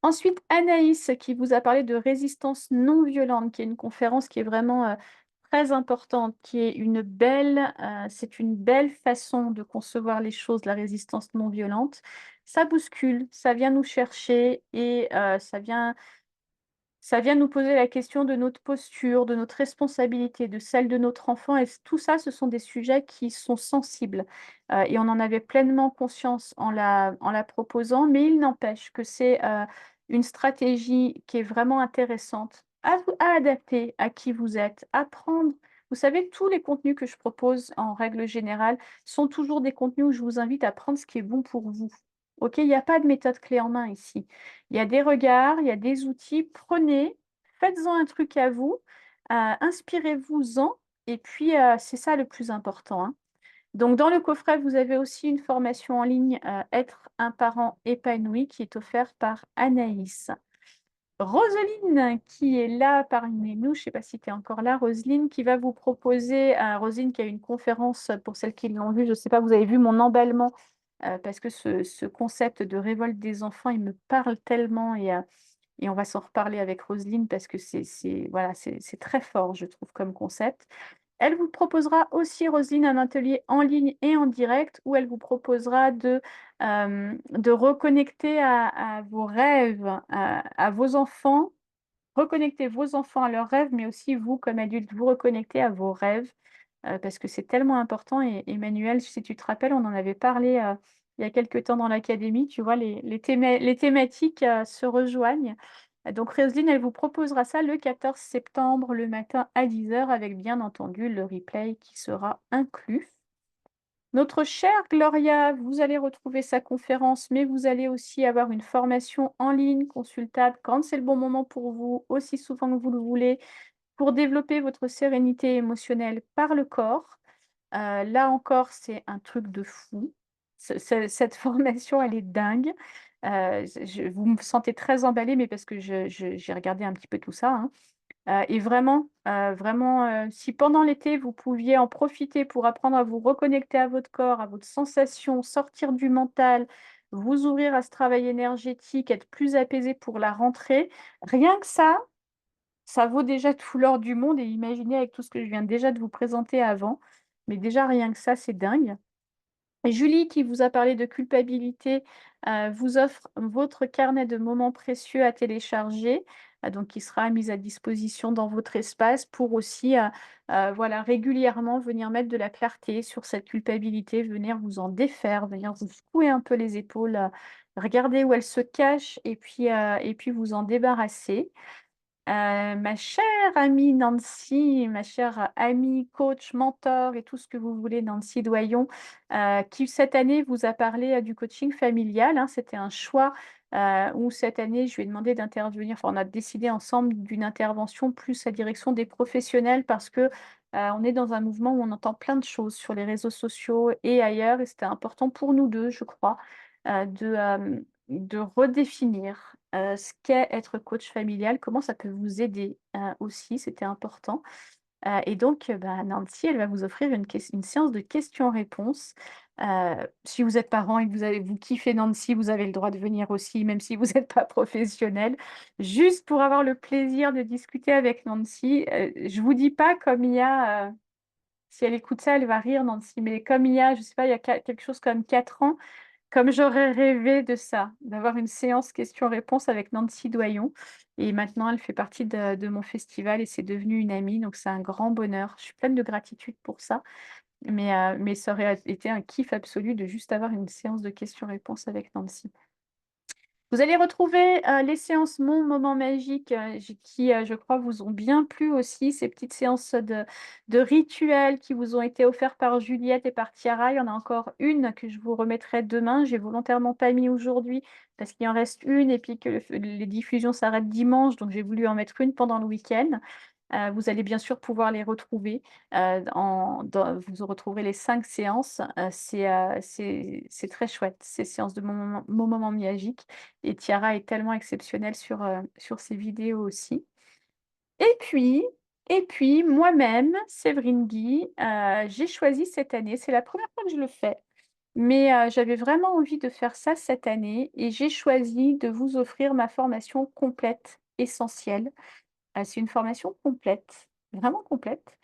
Ensuite, Anaïs qui vous a parlé de résistance non violente, qui est une conférence qui est vraiment très importante, qui est c'est une belle façon de concevoir les choses, la résistance non violente. Ça bouscule, ça vient nous chercher et ça vient nous poser la question de notre posture, de notre responsabilité, de celle de notre enfant. Et tout ça, ce sont des sujets qui sont sensibles. Et on en avait pleinement conscience en la proposant. Mais il n'empêche que c'est une stratégie qui est vraiment intéressante à adapter à qui vous êtes, à prendre. Vous savez, tous les contenus que je propose en règle générale sont toujours des contenus où je vous invite à prendre ce qui est bon pour vous. OK, il n'y a pas de méthode clé en main ici. Il y a des regards, il y a des outils. Prenez, faites-en un truc à vous, inspirez-vous-en, et puis c'est ça le plus important, hein. Donc, dans le coffret, vous avez aussi une formation en ligne, Être un parent épanoui, qui est offerte par Anaïs. Roseline, qui est là parmi nous, je ne sais pas si tu es encore là, Roseline, qui va vous proposer, Roseline qui a une conférence, pour celles qui l'ont vue, je ne sais pas, vous avez vu mon emballement, parce que ce concept de révolte des enfants, il me parle tellement et on va s'en reparler avec Roseline parce que voilà, c'est très fort, je trouve, comme concept. Elle vous proposera aussi, Roseline, un atelier en ligne et en direct où elle vous proposera de reconnecter à vos rêves, à vos enfants, reconnecter vos enfants à leurs rêves, mais aussi vous, comme adulte, vous reconnecter à vos rêves parce que c'est tellement important. Et Emmanuel, si tu te rappelles, on en avait parlé il y a quelques temps dans l'académie, tu vois, les thématiques se rejoignent. Donc, Roselyne, elle vous proposera ça le 14 septembre, le matin à 10 h, avec bien entendu le replay qui sera inclus. Notre chère Gloria, vous allez retrouver sa conférence, mais vous allez aussi avoir une formation en ligne consultable quand c'est le bon moment pour vous, aussi souvent que vous le voulez, pour développer votre sérénité émotionnelle par le corps. Là encore, c'est un truc de fou. Cette formation, elle est dingue. Vous me sentez très emballée, mais parce que j'ai regardé un petit peu tout ça, hein. Et vraiment, si pendant l'été, vous pouviez en profiter pour apprendre à vous reconnecter à votre corps, à votre sensation, sortir du mental, vous ouvrir à ce travail énergétique, être plus apaisé pour la rentrée, rien que ça, ça vaut déjà tout l'or du monde et imaginez avec tout ce que je viens déjà de vous présenter avant. Mais déjà, rien que ça, c'est dingue. Et Julie, qui vous a parlé de culpabilité, vous offre votre carnet de moments précieux à télécharger, donc qui sera mis à disposition dans votre espace pour aussi voilà, régulièrement venir mettre de la clarté sur cette culpabilité, venir vous en défaire, venir vous secouer un peu les épaules, regarder où elle se cache et puis vous en débarrasser. Ma chère amie Nancy, ma chère amie, coach, mentor et tout ce que vous voulez, Nancy Doyon, qui cette année vous a parlé du coaching familial, hein. C'était un choix où cette année, je lui ai demandé d'intervenir, enfin, on a décidé ensemble d'une intervention plus à direction des professionnels parce que on est dans un mouvement où on entend plein de choses sur les réseaux sociaux et ailleurs, et c'était important pour nous deux, je crois, de redéfinir ce qu'est être coach familial, comment ça peut vous aider aussi, c'était important. Et donc, bah, Nancy, elle va vous offrir une séance de questions-réponses. Si vous êtes parent et que vous kiffez Nancy, vous avez le droit de venir aussi, même si vous n'êtes pas professionnel, juste pour avoir le plaisir de discuter avec Nancy. Je ne vous dis pas comme il y a, si elle écoute ça, elle va rire, Nancy, mais comme il y a, je ne sais pas, il y a quelque chose comme 4 ans, comme j'aurais rêvé de ça, d'avoir une séance questions-réponses avec Nancy Doyon. Et maintenant, elle fait partie de mon festival et c'est devenu une amie. Donc, c'est un grand bonheur. Je suis pleine de gratitude pour ça. Mais ça aurait été un kiff absolu de juste avoir une séance de questions-réponses avec Nancy. Vous allez retrouver les séances Mon Moment Magique qui, je crois, vous ont bien plu aussi. Ces petites séances de rituels qui vous ont été offertes par Juliette et par Tiara. Il y en a encore une que je vous remettrai demain. J'ai volontairement pas mis aujourd'hui parce qu'il en reste une et puis que les diffusions s'arrêtent dimanche. Donc, j'ai voulu en mettre une pendant le week-end. Vous allez bien sûr pouvoir les retrouver. Vous retrouverez les 5 séances. C'est très chouette, ces séances de Mon Moment Magique. Et Tiara est tellement exceptionnelle sur ses vidéos aussi. Et puis moi-même, Séverine Guy, j'ai choisi cette année, c'est la première fois que je le fais, mais j'avais vraiment envie de faire ça cette année et j'ai choisi de vous offrir ma formation complète, essentielle. C'est une formation complète, vraiment complète,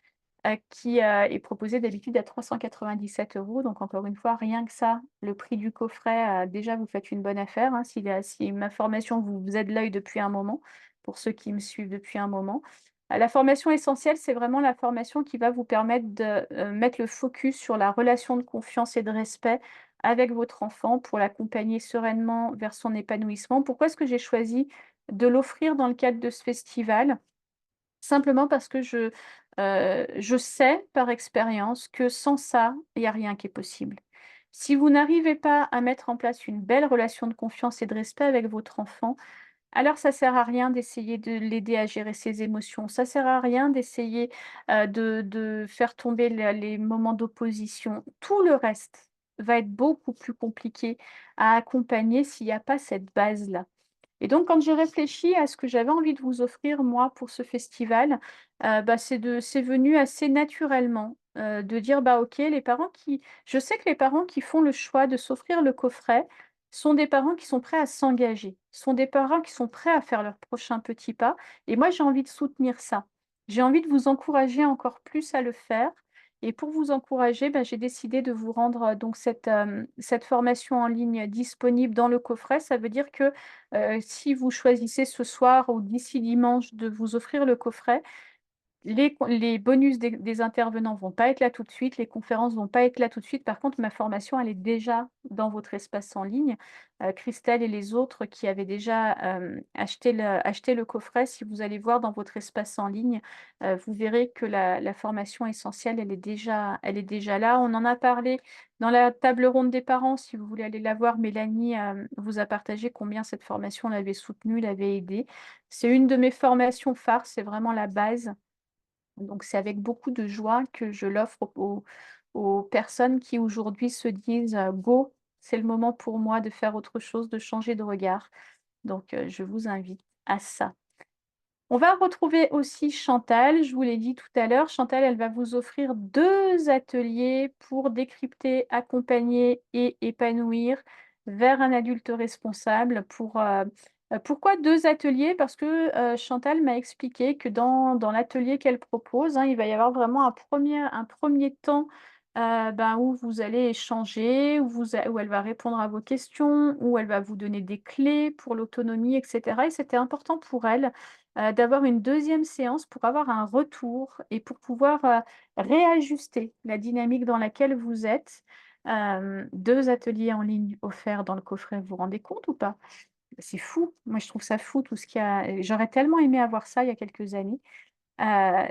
qui est proposée d'habitude à 397 €. Donc encore une fois, rien que ça, le prix du coffret, déjà vous faites une bonne affaire, hein, si ma formation vous aide l'œil depuis un moment, pour ceux qui me suivent depuis un moment. La formation essentielle, c'est vraiment la formation qui va vous permettre de mettre le focus sur la relation de confiance et de respect avec votre enfant pour l'accompagner sereinement vers son épanouissement. Pourquoi est-ce que j'ai choisi de l'offrir dans le cadre de ce festival? Simplement parce que je sais par expérience que sans ça, il y a rien qui est possible. Si vous n'arrivez pas à mettre en place une belle relation de confiance et de respect avec votre enfant, alors ça sert à rien d'essayer de l'aider à gérer ses émotions. Ça sert à rien d'essayer, de faire tomber les moments d'opposition. Tout le reste va être beaucoup plus compliqué à accompagner s'il n'y a pas cette base-là. Et donc, quand j'ai réfléchi à ce que j'avais envie de vous offrir, moi, pour ce festival, bah, c'est venu assez naturellement, de dire: «Bah, OK, les parents qui» je sais que les parents qui font le choix de s'offrir le coffret sont des parents qui sont prêts à s'engager, sont des parents qui sont prêts à faire leur prochain petit pas et moi, j'ai envie de soutenir ça. J'ai envie de vous encourager encore plus à le faire et pour vous encourager, bah, j'ai décidé de vous rendre, donc cette formation en ligne disponible dans le coffret. Ça veut dire que si vous choisissez ce soir ou d'ici dimanche de vous offrir le coffret, les bonus des intervenants vont pas être là tout de suite, les conférences vont pas être là tout de suite. Par contre, ma formation, elle est déjà dans votre espace en ligne. Christelle et les autres qui avaient déjà, acheté le coffret, si vous allez voir dans votre espace en ligne, vous verrez que la formation essentielle, elle est déjà là. On en a parlé dans la table ronde des parents, si vous voulez aller la voir. Mélanie, vous a partagé combien cette formation l'avait soutenue, l'avait aidée. C'est une de mes formations phares, c'est vraiment la base. Donc, c'est avec beaucoup de joie que je l'offre aux personnes qui aujourd'hui se disent Go, c'est le moment pour moi de faire autre chose, de changer de regard. Donc, je vous invite à ça. On va retrouver aussi Chantal, je vous l'ai dit tout à l'heure. Chantal, elle va vous offrir 2 ateliers pour décrypter, accompagner et épanouir vers un adulte responsable pour Pourquoi 2 ateliers? Parce que, Chantal m'a expliqué que dans l'atelier qu'elle propose, hein, il va y avoir vraiment un premier temps, où vous allez échanger, où elle va répondre à vos questions, où elle va vous donner des clés pour l'autonomie et cetera et c'était important pour elle, d'avoir une deuxième séance pour avoir un retour et pour pouvoir, réajuster la dynamique dans laquelle vous êtes. 2 ateliers en ligne offerts dans le coffret, vous vous rendez compte ou pas? C'est fou. Moi, je trouve ça fou tout ce qu'il y a j'aurais tellement aimé avoir ça il y a quelques années.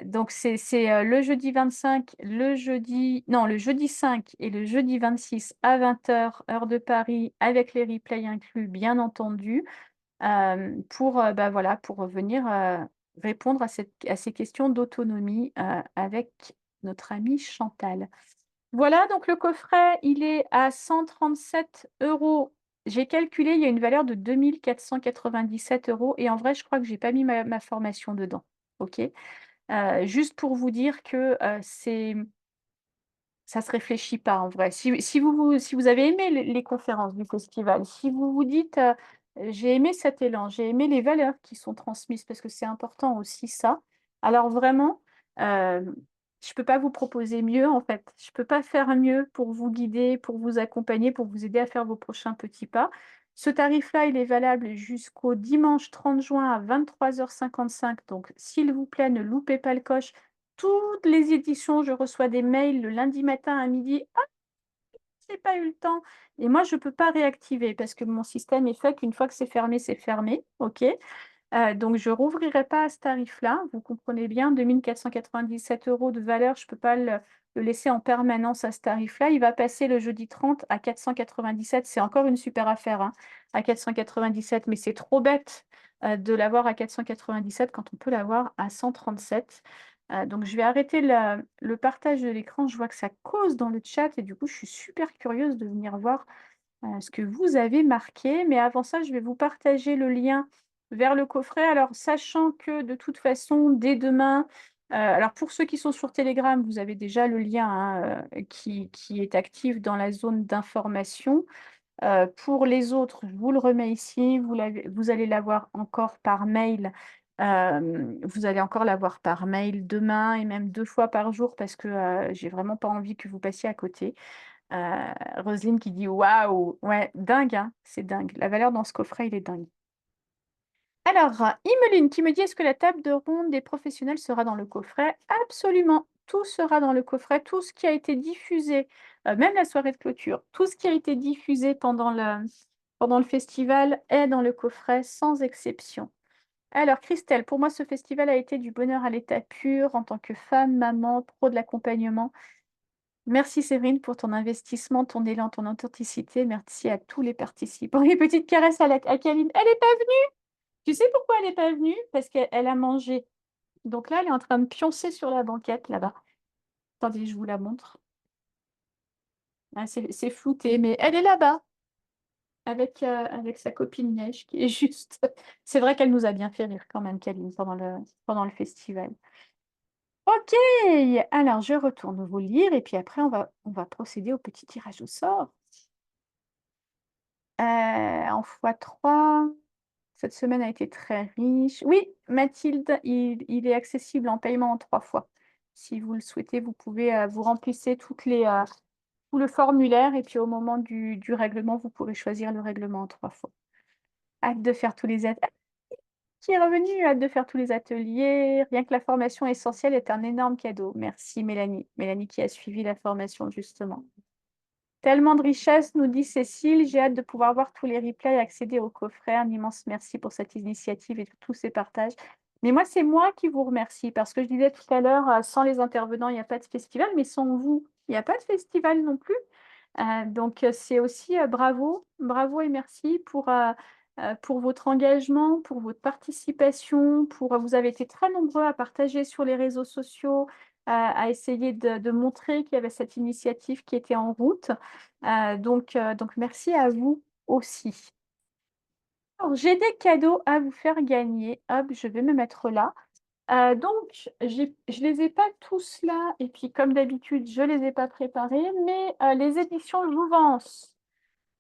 Donc c'est le jeudi 25, le jeudi 5 et le jeudi 26 à 20h heure de Paris, avec les replays inclus, bien entendu, pour, voilà, pour venir, répondre à ces questions d'autonomie, avec notre amie Chantal. Voilà, donc le coffret, il est à 137 €. J'ai calculé, il y a une valeur de 2 497 € et en vrai, je crois que j'ai pas mis ma formation dedans, OK? Juste pour vous dire que, ça se réfléchit pas en vrai. Si vous avez aimé les conférences du festival, si vous vous dites, «J'ai aimé cet élan, j'ai aimé les valeurs qui sont transmises», parce que c'est important aussi ça. Alors vraiment, je peux pas vous proposer mieux en fait. Je peux pas faire mieux pour vous guider, pour vous accompagner, pour vous aider à faire vos prochains petits pas. Ce tarif-là, il est valable jusqu'au dimanche 30 juin à 23h55, donc s'il vous plaît, ne loupez pas le coche. Toutes les éditions, je reçois des mails le lundi matin à midi. «Ah, j'ai pas eu le temps» et moi je peux pas réactiver parce que mon système est fait qu'une fois que c'est fermé, OK? Donc je rouvrirai pas à ce tarif-là. Vous comprenez bien, 2 497 € de valeur, je peux pas le laisser en permanence à ce tarif-là. Il va passer le jeudi 30 à 497. C'est encore une super affaire, hein, à 497, mais c'est trop bête, de l'avoir à 497 quand on peut l'avoir à 137. Donc je vais arrêter le partage de l'écran. Je vois que ça cause dans le chat et du coup, je suis super curieuse de venir voir, ce que vous avez marqué. Mais avant ça, je vais vous partager le lien vers le coffret. Alors, sachant que de toute façon, dès demain, alors pour ceux qui sont sur Telegram, vous avez déjà le lien, hein, qui est actif dans la zone d'information. Pour les autres, je vous le remets ici, vous allez l'avoir encore par mail. Vous allez encore l'avoir par mail demain et même 2 fois par jour parce que, j'ai vraiment pas envie que vous passiez à côté. Roselyne qui dit: «Waouh!» Ouais, dingue, hein, c'est dingue. La valeur dans ce coffret, il est dingue. Alors, Immeline qui me dit: «Est-ce que la table de ronde des professionnels sera dans le coffret?» Absolument, tout sera dans le coffret, tout ce qui a été diffusé, même la soirée de clôture, tout ce qui a été diffusé pendant le festival est dans le coffret sans exception. Alors Christelle, pour moi, ce festival a été du bonheur à l'état pur en tant que femme, maman, pro de l'accompagnement. Merci Séverine pour ton investissement, ton élan, ton authenticité. Merci à tous les participants. Et petite caresse à Kaline. Elle n'est pas venue. Tu sais pourquoi elle n'est pas venue? Parce qu'elle a mangé. Donc là, elle est en train de pioncer sur la banquette là-bas. Attendez, je vous la montre. Ah, c'est flouté, mais elle est là-bas avec sa copine Neige qui est juste. C'est vrai qu'elle nous a bien fait rire quand même, Kaline, pendant le festival. Ok, alors je retourne vous lire et puis après on va procéder au petit tirage au sort. En x3, cette semaine a été très riche. Oui, Mathilde, il est accessible en paiement en 3 fois. Si vous le souhaitez, vous pouvez, vous remplissez tout le formulaire et puis au moment du règlement, vous pourrez choisir le règlement en 3 fois. Hâte de faire tous les qui est revenu, hâte de faire tous les ateliers. Rien que la formation essentielle est un énorme cadeau. Merci Mélanie. Mélanie qui a suivi la formation justement. Tellement de richesse, nous dit Cécile. J'ai hâte de pouvoir voir tous les replays et accéder au coffret. Un immense merci pour cette initiative et tous ces partages. Mais moi, c'est moi qui vous remercie parce que je disais tout à l'heure, sans les intervenants, il n'y a pas de festival, mais sans vous, il n'y a pas de festival non plus. Donc, c'est aussi bravo, bravo et merci pour votre engagement, pour votre participation, vous avez été très nombreux à partager sur les réseaux sociaux, à essayer de montrer qu'il y avait cette initiative qui était en route. Donc merci à vous aussi. Alors, j'ai des cadeaux à vous faire gagner. Hop, je vais me mettre là. Donc, je les ai pas tous là et puis comme d'habitude, je les ai pas préparés, mais les éditions Jouvence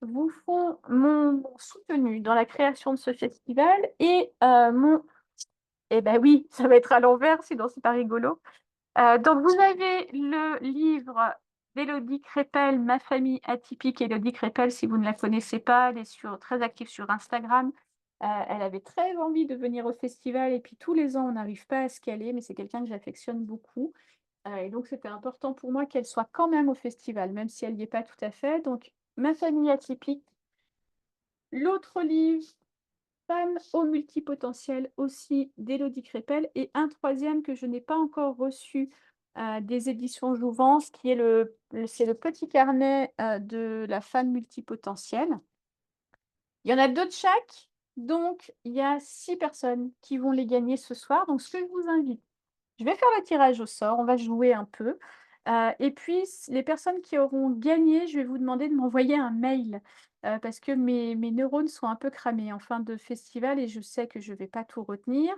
m'ont soutenu dans la création de ce festival et eh ben oui, ça va être à l'envers, sinon c'est pas rigolo. Donc vous avez le livre d'Élodie Crépel, Ma famille atypique. Élodie Crépel, si vous ne la connaissez pas, elle est très active sur Instagram. Elle avait très envie de venir au festival et puis tous les ans, on n'arrive pas à se caler, mais c'est quelqu'un que j'affectionne beaucoup. Et donc, c'était important pour moi qu'elle soit quand même au festival, même si elle n'y est pas tout à fait. Donc, Ma famille atypique. L'autre livre, Femme au multipotentiel, aussi d'Élodie Crépel. Et un troisième que je n'ai pas encore reçu des éditions Jouvence, qui est c'est le petit carnet de la femme multipotentielle. Il y en a 2 de chaque, donc il y a 6 personnes qui vont les gagner ce soir. Donc, ce que je vous invite, je vais faire le tirage au sort, on va jouer un peu. Et puis, les personnes qui auront gagné, je vais vous demander de m'envoyer un mail parce que mes neurones sont un peu cramés en fin de festival et je sais que je ne vais pas tout retenir.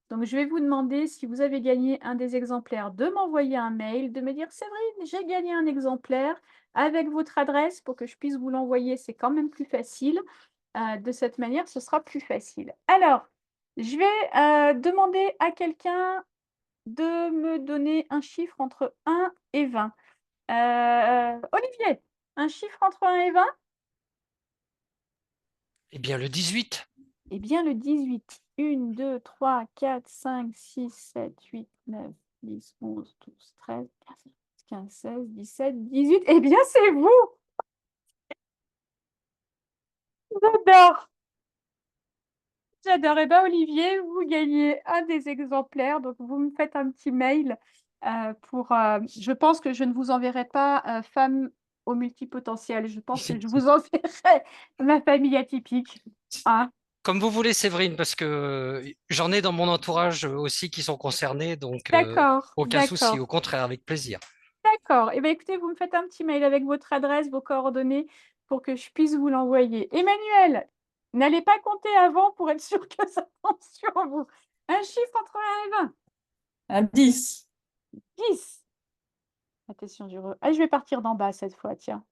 Donc, je vais vous demander, si vous avez gagné un des exemplaires, de m'envoyer un mail, de me dire, Séverine, j'ai gagné un exemplaire avec votre adresse pour que je puisse vous l'envoyer. C'est quand même plus facile. De cette manière, ce sera plus facile. Alors, je vais demander à quelqu'un de me donner un chiffre entre 1 et 20. Olivier, un chiffre entre 1 et 20? Eh bien, le 18. Eh bien, le 18. 1, 2, 3, 4, 5, 6, 7, 8, 9, 10, 11, 12, 13, 15, 16, 17, 18. Eh bien, c'est vous! J'adore! J'adore. Eh bien, Olivier, vous gagnez un des exemplaires. Donc, vous me faites un petit mail pour. Je pense que je ne vous enverrai pas Femme au multipotentiel. Je pense que je vous enverrai Ma famille atypique. Hein. Comme vous voulez, Séverine, parce que j'en ai dans mon entourage aussi qui sont concernés, donc D'accord, aucun souci, d'accord, au contraire, avec plaisir. d'accord. Eh bien, écoutez, vous me faites un petit mail avec votre adresse, vos coordonnées pour que je puisse vous l'envoyer. Emmanuel, n'allez pas compter avant pour être sûr que ça tombe sur vous. Un chiffre entre 1 et 20. Un 10. 10. Attention, je vais partir d'en bas cette fois, tiens.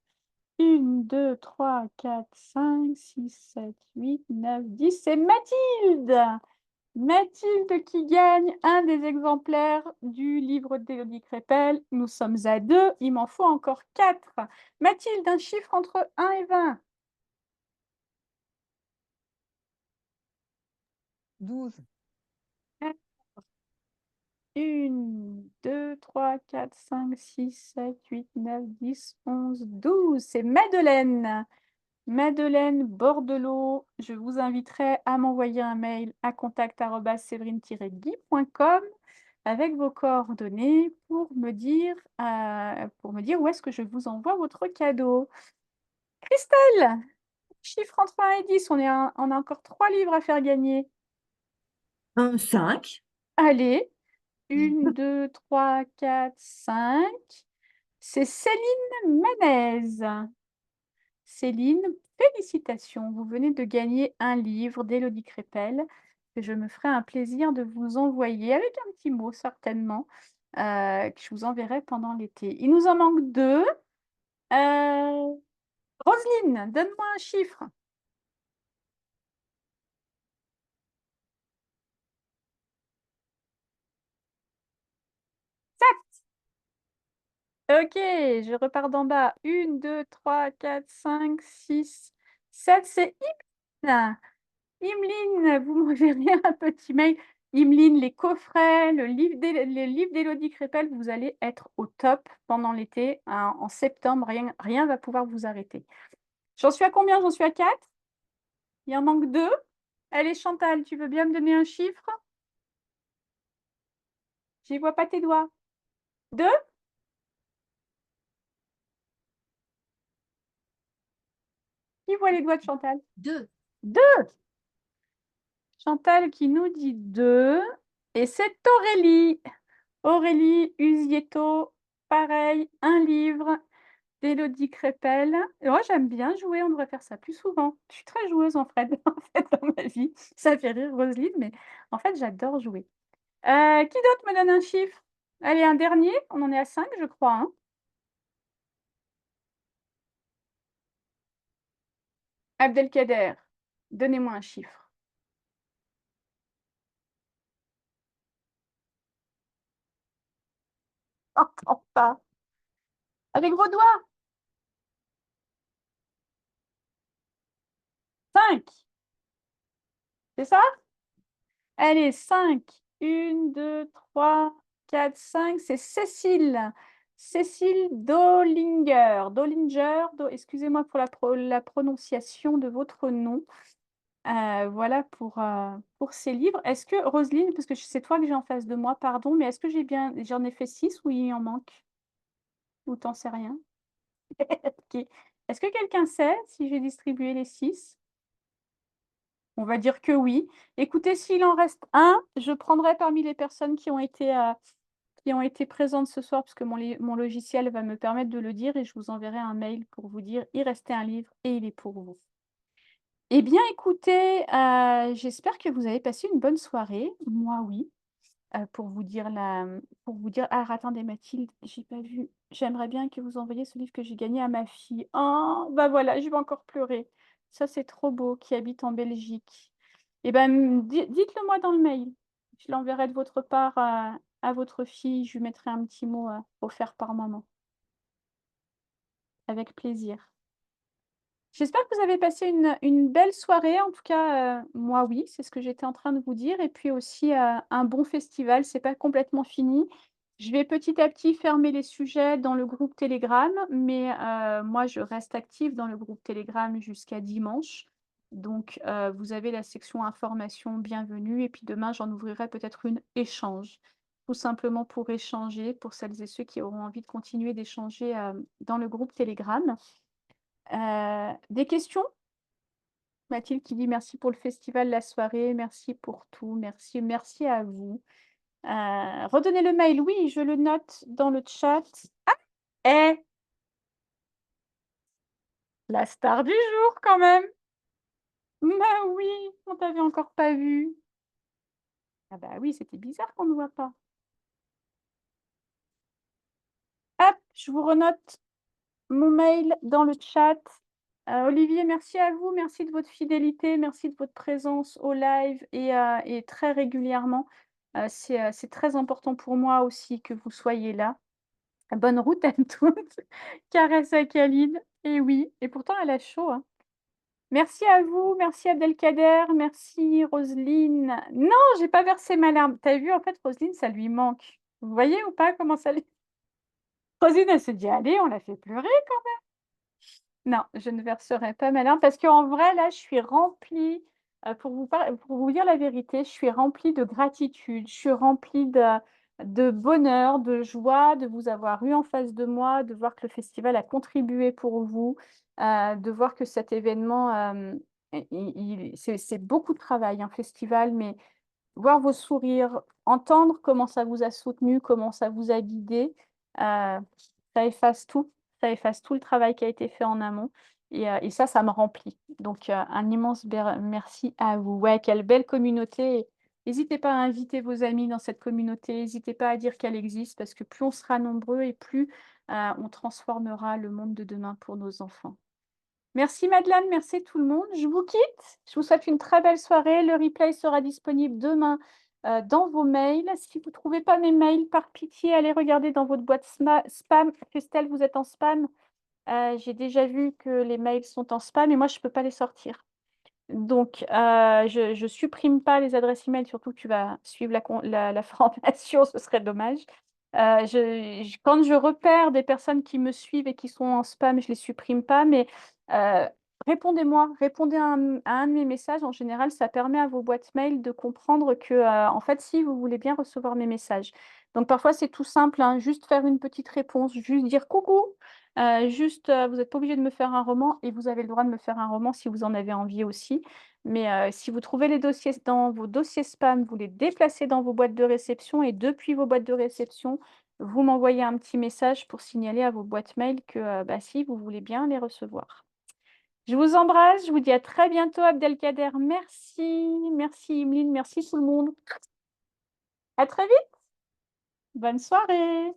1, 2, 3, 4, 5, 6, 7, 8, 9, 10. C'est Mathilde! Mathilde qui gagne un des exemplaires du livre d'Élodie Crépel. Nous sommes à 2, il m'en faut encore 4. Mathilde, un chiffre entre 1 et 20. 12. 1, 2, 3, 4, 5, 6, 7, 8, 9, 10, 11, 12. C'est Madeleine. Madeleine Bordelot, je vous inviterai à m'envoyer un mail à contact@séverine-guy.com avec vos coordonnées pour me dire où est-ce que je vous envoie votre cadeau. Christelle, chiffre entre 1 et 10, on a encore 3 livres à faire gagner. 5. Allez, 1, 2, 3, 4, 5. C'est Céline Manez. Céline, félicitations, vous venez de gagner un livre d'Élodie Crépel que je me ferai un plaisir de vous envoyer avec un petit mot certainement que je vous enverrai pendant l'été. Il nous en manque 2. Roselyne, donne-moi un chiffre. 7. Ok, je repars d'en bas. 1, 2, 3, 4, 5, 6, 7. C'est Yves. Imeline, vous m'enverrez un petit mail. Imeline, les coffrets, les livres d'Élodie Crépel, vous allez être au top pendant l'été. En septembre, rien ne va pouvoir vous arrêter. J'en suis à combien? J'en suis à 4. Il en manque 2. Allez, Chantal, tu veux bien me donner un chiffre? J'y vois pas tes doigts. 2? Qui voit les doigts de Chantal? 2. 2. Chantal qui nous dit 2. Et c'est Aurélie. Aurélie Usietto, pareil, un livre d'Élodie Crépel. Et moi, j'aime bien jouer, on devrait faire ça plus souvent. Je suis très joueuse en fait, dans ma vie. Ça fait rire Roselyne, mais en fait, j'adore jouer. Qui d'autre me donne un chiffre? Allez, un dernier, on en est à 5, je crois. Hein. Abdelkader, donnez-moi un chiffre. J'entends pas. Avec vos doigts. 5. C'est ça? Allez, 5. 1, 2, 3, 4, 5. C'est Cécile. Cécile Dollinger. Excusez-moi pour la prononciation de votre nom. Voilà pour ces livres. Est-ce que, Roselyne, parce que c'est toi que j'ai en face de moi, pardon, mais est-ce que j'en ai fait 6 ou il en manque? Ou t'en sais rien? Ok. Est-ce que quelqu'un sait si j'ai distribué les 6? On va dire que oui. Écoutez, s'il en reste un, je prendrai parmi les personnes qui ont été présentes ce soir, parce que mon logiciel va me permettre de le dire, et je vous enverrai un mail pour vous dire, il restait un livre et il est pour vous. Eh bien, écoutez, j'espère que vous avez passé une bonne soirée. Moi, oui. Pour vous dire ah, attendez, Mathilde, j'ai pas vu. J'aimerais bien que vous envoyiez ce livre que j'ai gagné à ma fille. Oh, bah voilà, je vais encore pleurer. Ça, c'est trop beau, qui habite en Belgique. Eh ben, dites-le moi dans le mail. Je l'enverrai de votre part à votre fille. Je lui mettrai un petit mot offert par maman. Avec plaisir. J'espère que vous avez passé une belle soirée. En tout cas, moi, oui, c'est ce que j'étais en train de vous dire. Et puis aussi, un bon festival. C'est pas complètement fini. Je vais petit à petit fermer les sujets dans le groupe Telegram, mais moi, je reste active dans le groupe Telegram jusqu'à dimanche. Donc, vous avez la section information, bienvenue. Et puis demain, j'en ouvrirai peut-être une échange, tout simplement pour échanger, pour celles et ceux qui auront envie de continuer d'échanger dans le groupe Telegram. Des questions? Mathilde qui dit merci pour le festival, la soirée, merci pour tout, merci à vous. Redonnez le mail, oui, je le note dans le chat. Ah, et la star du jour quand même. Bah oui, on t'avait encore pas vu. Ah bah oui, c'était bizarre qu'on ne voit pas. Hop, je vous renote mon mail dans le chat. Olivier, merci à vous, merci de votre fidélité, merci de votre présence au live et très régulièrement. C'est très important pour moi aussi que vous soyez là. Bonne route à toutes. Caresse à Khalid. Et oui, et pourtant elle a chaud, hein. Merci à vous, merci Abdelkader, merci Roselyne. Non, j'ai pas versé ma larme. T'as vu, en fait, Roselyne, ça lui manque. Vous voyez ou pas comment ça lui... Roselyne, elle se dit, allez, on la fait pleurer. Non, je ne verserai pas ma larme parce qu'en vrai, là, je suis remplie, pour vous dire la vérité, je suis remplie de gratitude, je suis remplie de bonheur, de joie de vous avoir eu en face de moi, de voir que le festival a contribué pour vous, de voir que cet événement, c'est beaucoup de travail, un festival, mais voir vos sourires, entendre comment ça vous a soutenu, comment ça vous a guidé, ça efface tout. Ça efface tout le travail qui a été fait en amont. Et ça me remplit. Donc, un immense merci à vous. Ouais, quelle belle communauté. N'hésitez pas à inviter vos amis dans cette communauté. N'hésitez pas à dire qu'elle existe parce que plus on sera nombreux et plus on transformera le monde de demain pour nos enfants. Merci Madeleine, merci tout le monde. Je vous quitte. Je vous souhaite une très belle soirée. Le replay sera disponible demain dans vos mails. Si vous ne trouvez pas mes mails, par pitié, allez regarder dans votre boîte spam. Christelle, vous êtes en spam. J'ai déjà vu que les mails sont en spam et moi, je ne peux pas les sortir. Donc, je ne supprime pas les adresses email, surtout que tu vas suivre la formation, ce serait dommage. Quand je repère des personnes qui me suivent et qui sont en spam, je ne les supprime pas, mais répondez-moi, répondez à un de mes messages. En général, ça permet à vos boîtes mail de comprendre que, en fait, si vous voulez bien recevoir mes messages. Donc, parfois, c'est tout simple, hein, juste faire une petite réponse, juste dire coucou. Vous n'êtes pas obligé de me faire un roman et vous avez le droit de me faire un roman si vous en avez envie aussi. Mais si vous trouvez les dossiers dans vos dossiers spam, vous les déplacez dans vos boîtes de réception et depuis vos boîtes de réception, vous m'envoyez un petit message pour signaler à vos boîtes mail que si vous voulez bien les recevoir. Je vous embrasse, je vous dis à très bientôt, Abdelkader. Merci, merci Emeline, merci tout le monde. À très vite. Bonne soirée.